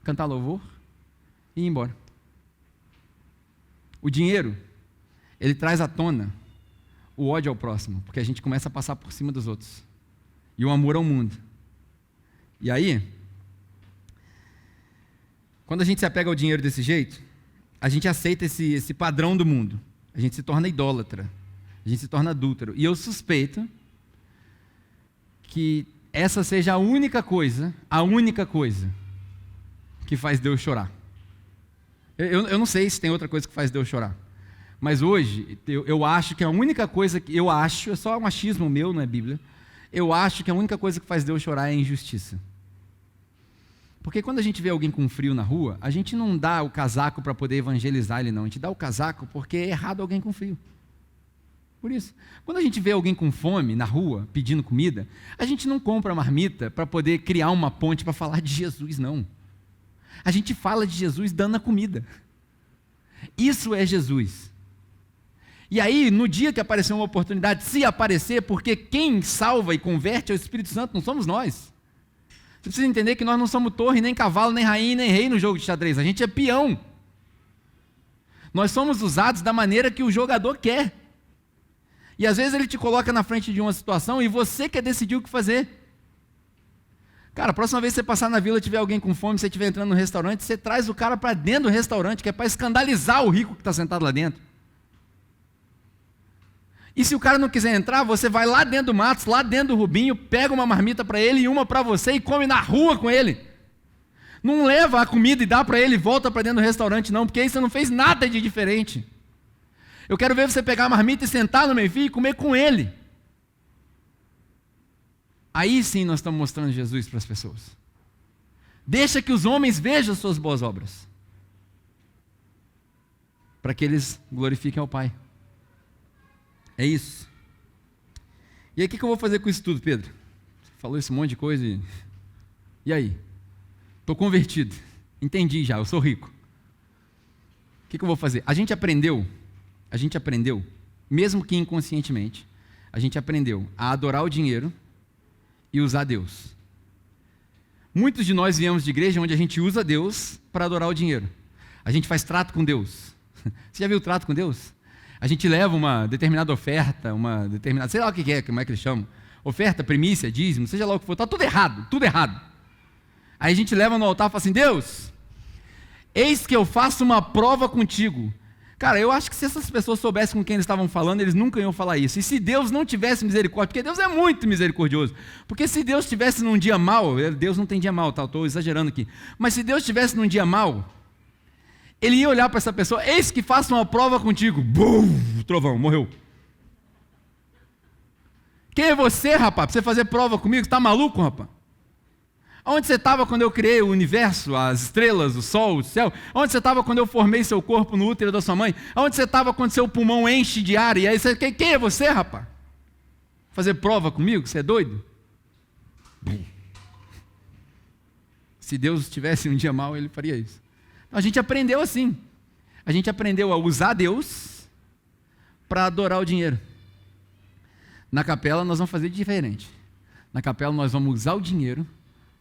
cantar louvor e ir embora. O dinheiro ele traz à tona o ódio ao próximo, porque a gente começa a passar por cima dos outros. E o amor ao mundo. E aí, quando a gente se apega ao dinheiro desse jeito, a gente aceita esse padrão do mundo. A gente se torna idólatra. A gente se torna adúltero. E eu suspeito que essa seja a única coisa que faz Deus chorar. Eu não sei se tem outra coisa que faz Deus chorar. Mas hoje, eu acho que a única coisa que eu acho, é só um achismo meu, não é Bíblia, eu acho que a única coisa que faz Deus chorar é a injustiça. Porque quando a gente vê alguém com frio na rua, a gente não dá o casaco para poder evangelizar ele, não. A gente dá o casaco porque é errado alguém com frio. Por isso. Quando a gente vê alguém com fome na rua, pedindo comida, a gente não compra marmita para poder criar uma ponte para falar de Jesus, não. A gente fala de Jesus dando a comida. Isso é Jesus. E aí, no dia que aparecer uma oportunidade, se aparecer, porque quem salva e converte é o Espírito Santo, não somos nós. Você precisa entender que nós não somos torre, nem cavalo, nem rainha, nem rei no jogo de xadrez. A gente é peão. Nós somos usados da maneira que o jogador quer. E às vezes ele te coloca na frente de uma situação e você quer decidir o que fazer. Cara, a próxima vez que você passar na vila e tiver alguém com fome, você estiver entrando no restaurante, você traz o cara para dentro do restaurante, que é para escandalizar o rico que está sentado lá dentro. E se o cara não quiser entrar, você vai lá dentro do Matos, lá dentro do Rubinho, pega uma marmita para ele e uma para você e come na rua com ele. Não leva a comida e dá para ele e volta para dentro do restaurante não, porque aí você não fez nada de diferente. Eu quero ver você pegar a marmita e sentar no meio-fio e comer com ele. Aí sim nós estamos mostrando Jesus para as pessoas. Deixa que os homens vejam as suas boas obras, para que eles glorifiquem ao Pai. É isso. E aí o que eu vou fazer com isso tudo, Pedro? Você falou esse monte de coisa e aí? Estou convertido, entendi já, eu sou rico. O que eu vou fazer? A gente aprendeu, mesmo que inconscientemente, a gente aprendeu a adorar o dinheiro e usar Deus. Muitos de nós viemos de igreja onde a gente usa Deus para adorar o dinheiro. A gente faz trato com Deus. Você já viu o trato com Deus? A gente leva uma determinada oferta, sei lá o que é, como é que eles chamam, oferta, primícia, dízimo, seja lá o que for, está tudo errado, tudo errado. Aí a gente leva no altar e fala assim, Deus, eis que eu faço uma prova contigo. Cara, eu acho que se essas pessoas soubessem com quem eles estavam falando, eles nunca iam falar isso. E se Deus não tivesse misericórdia, porque Deus é muito misericordioso, porque se Deus estivesse num dia mau, Deus não tem dia mau, tá? Estou exagerando aqui, mas se Deus estivesse num dia mau, ele ia olhar para essa pessoa, eis que faço uma prova contigo, bum, trovão, morreu. Quem é você, rapaz, para você fazer prova comigo? Você está maluco, rapaz? Onde você estava quando eu criei o universo, as estrelas, o sol, o céu? Onde você estava quando eu formei seu corpo no útero da sua mãe? Onde você estava quando seu pulmão enche de ar? E aí você, quem é você, rapaz? Fazer prova comigo? Você é doido? Se Deus tivesse um dia mau, ele faria isso. Então, a gente aprendeu assim. A gente aprendeu a usar Deus para adorar o dinheiro. Na capela nós vamos fazer diferente. Na capela nós vamos usar o dinheiro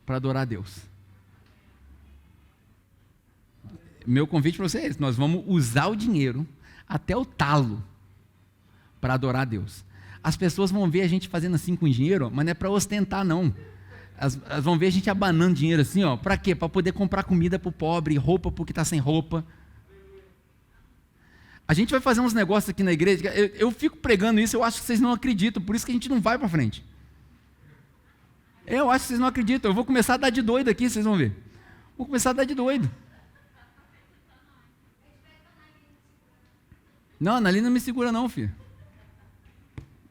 para adorar a Deus. Meu convite para você é esse. Nós vamos usar o dinheiro até o talo para adorar a Deus. As pessoas vão ver a gente fazendo assim com o dinheiro, mas não é para ostentar não. Elas vão ver a gente abanando dinheiro assim, ó, para quê? Para poder comprar comida para o pobre, roupa para o que está sem roupa. A gente vai fazer uns negócios aqui na igreja, eu fico pregando isso, eu acho que vocês não acreditam, por isso que a gente não vai para frente. Eu acho que vocês não acreditam, eu vou começar a dar de doido aqui, vocês vão ver. Vou começar a dar de doido. Não, na linha não me segura não, filho.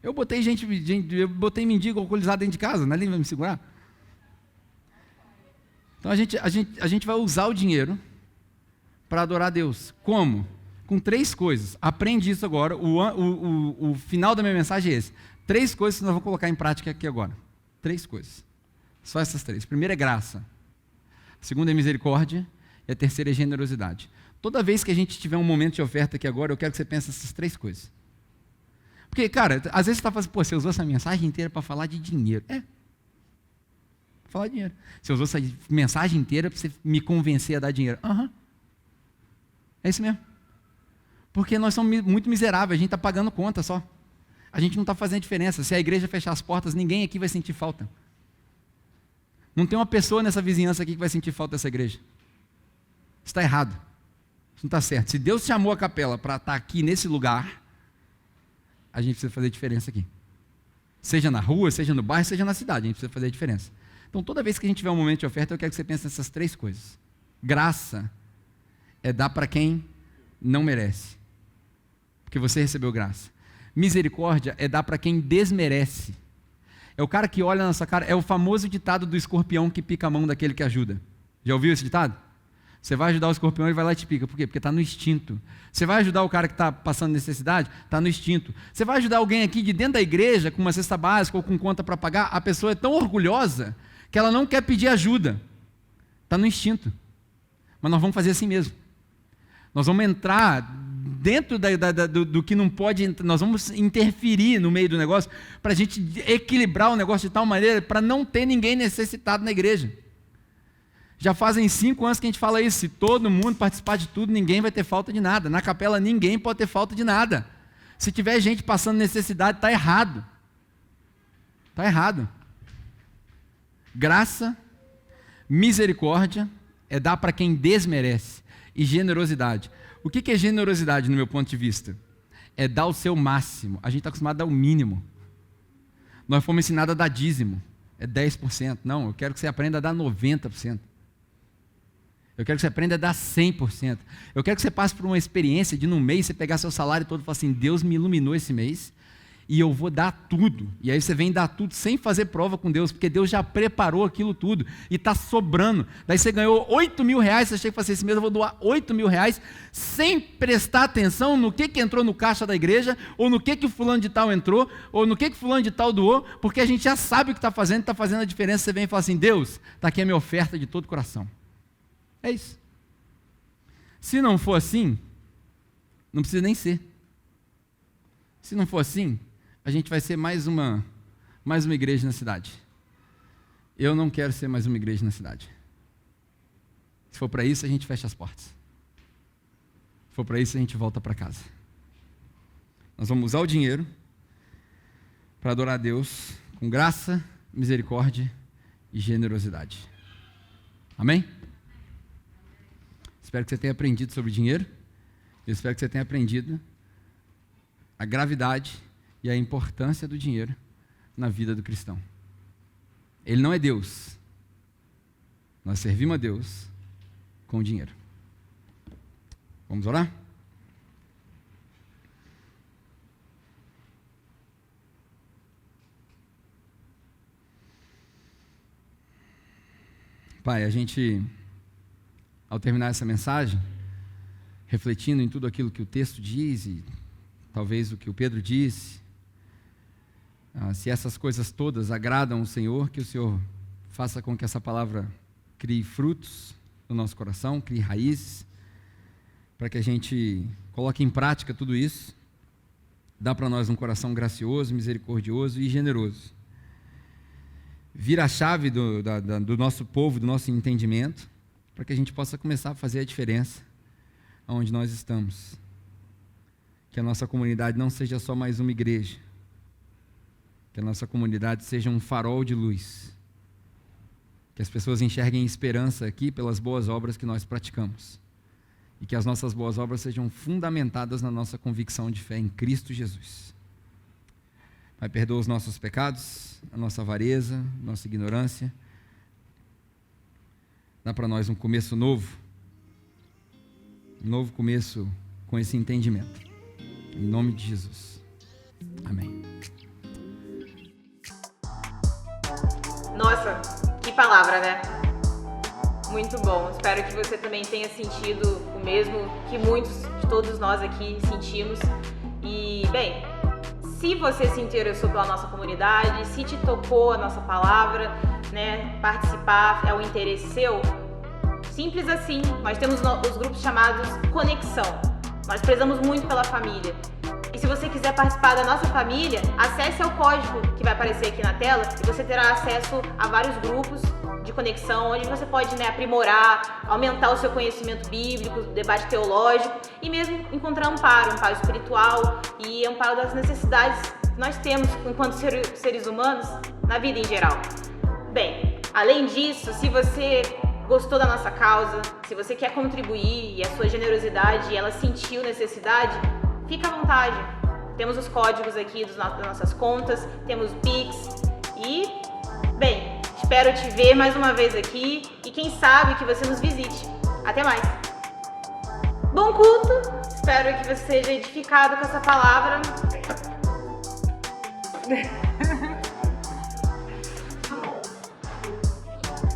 Eu botei mendigo alcoolizado dentro de casa, na linha vai me segurar? Então a gente vai usar o dinheiro para adorar a Deus. Como? Com 3 coisas. Aprende isso agora. O final da minha mensagem é esse. 3 coisas que nós vamos colocar em prática aqui agora. 3 coisas. Só essas 3. A primeira é graça. A segunda é misericórdia. E a terceira é generosidade. Toda vez que a gente tiver um momento de oferta aqui agora, eu quero que você pense nessas 3 coisas. Porque, cara, às vezes você está fazendo, pô, você usou essa mensagem inteira para falar de dinheiro. Falar de dinheiro. Você usou essa mensagem inteira para você me convencer a dar dinheiro. É isso mesmo. Porque nós somos muito miseráveis, a gente está pagando conta só. A gente não está fazendo diferença. Se a igreja fechar as portas, ninguém aqui vai sentir falta. Não tem uma pessoa nessa vizinhança aqui que vai sentir falta dessa igreja. Isso está errado. Isso não está certo. Se Deus chamou a capela para estar aqui nesse lugar, a gente precisa fazer diferença aqui. Seja na rua, seja no bairro, seja na cidade, a gente precisa fazer a diferença. Então, toda vez que a gente tiver um momento de oferta, eu quero que você pense nessas 3 coisas. Graça é dar para quem não merece, porque você recebeu graça. Misericórdia é dar para quem desmerece. É o cara que olha na nossa cara, é o famoso ditado do escorpião que pica a mão daquele que ajuda. Já ouviu esse ditado? Você vai ajudar o escorpião, ele vai lá e te pica. Por quê? Porque está no instinto. Você vai ajudar o cara que está passando necessidade? Está no instinto. Você vai ajudar alguém aqui de dentro da igreja, com uma cesta básica ou com conta para pagar? A pessoa é tão orgulhosa que ela não quer pedir ajuda. Está no instinto. Mas nós vamos fazer assim mesmo. Nós vamos entrar dentro do que não pode, nós vamos interferir no meio do negócio para a gente equilibrar o negócio de tal maneira para não ter ninguém necessitado na igreja. Já fazem 5 anos que a gente fala isso. Se todo mundo participar de tudo, ninguém vai ter falta de nada. Na capela ninguém pode ter falta de nada. Se tiver gente passando necessidade, está errado. Está errado. Graça, misericórdia é dar para quem desmerece. E generosidade. O que é generosidade no meu ponto de vista? É dar o seu máximo. A gente está acostumado a dar o mínimo. Nós fomos ensinados a dar dízimo. É 10%. Não, eu quero que você aprenda a dar 90%. Eu quero que você aprenda a dar 100%. Eu quero que você passe por uma experiência de num mês você pegar seu salário todo e falar assim, Deus me iluminou esse mês e eu vou dar tudo. E aí você vem dar tudo sem fazer prova com Deus, porque Deus já preparou aquilo tudo e está sobrando. Daí você ganhou 8 mil reais, você chega e fala assim, esse mês eu vou doar 8 mil reais sem prestar atenção no que entrou no caixa da igreja, ou no que o fulano de tal entrou, ou no que fulano de tal doou, porque a gente já sabe o que está fazendo a diferença. Você vem e fala assim, Deus, está aqui a minha oferta de todo o coração. É isso. Se não for assim, não precisa nem ser. Se não for assim, a gente vai ser mais uma igreja na cidade. Eu não quero ser mais uma igreja na cidade. Se for para isso, a gente fecha as portas. Se for para isso, a gente volta para casa. Nós vamos usar o dinheiro para adorar a Deus com graça, misericórdia e generosidade. Amém? Espero que você tenha aprendido sobre dinheiro. Eu espero que você tenha aprendido a gravidade e a importância do dinheiro na vida do cristão. Ele não é Deus. Nós servimos a Deus com o dinheiro. Vamos orar? Pai, a gente, ao terminar essa mensagem, refletindo em tudo aquilo que o texto diz e talvez o que o Pedro disse, se essas coisas todas agradam o Senhor, que o Senhor faça com que essa palavra crie frutos no nosso coração, crie raízes, para que a gente coloque em prática tudo isso, dá para nós um coração gracioso, misericordioso e generoso. Vira a chave do nosso povo, do nosso entendimento, para que a gente possa começar a fazer a diferença onde nós estamos. Que a nossa comunidade não seja só mais uma igreja, que a nossa comunidade seja um farol de luz, que as pessoas enxerguem esperança aqui pelas boas obras que nós praticamos, e que as nossas boas obras sejam fundamentadas na nossa convicção de fé em Cristo Jesus. Pai, perdoa os nossos pecados, a nossa avareza, nossa ignorância, dá para nós um começo novo, um novo começo com esse entendimento, em nome de Jesus, amém. Nossa, que palavra, né? Muito bom. Espero que você também tenha sentido o mesmo que muitos de todos nós aqui sentimos. E, bem, se você se interessou pela nossa comunidade, se te tocou a nossa palavra, né, participar é um interesse seu, simples assim. Nós temos os grupos chamados Conexão. Nós prezamos muito pela família. E se você quiser participar da nossa família, acesse o código que vai aparecer aqui na tela e você terá acesso a vários grupos de conexão, onde você pode, né, aprimorar, aumentar o seu conhecimento bíblico, debate teológico e mesmo encontrar amparo espiritual e amparo das necessidades que nós temos enquanto seres humanos na vida em geral. Bem, além disso, se você gostou da nossa causa, se você quer contribuir e a sua generosidade ela sentiu necessidade, fica à vontade. Temos os códigos aqui das nossas contas, temos o Pix e, bem, espero te ver mais uma vez aqui e quem sabe que você nos visite. Até mais! Bom culto! Espero que você seja edificado com essa palavra.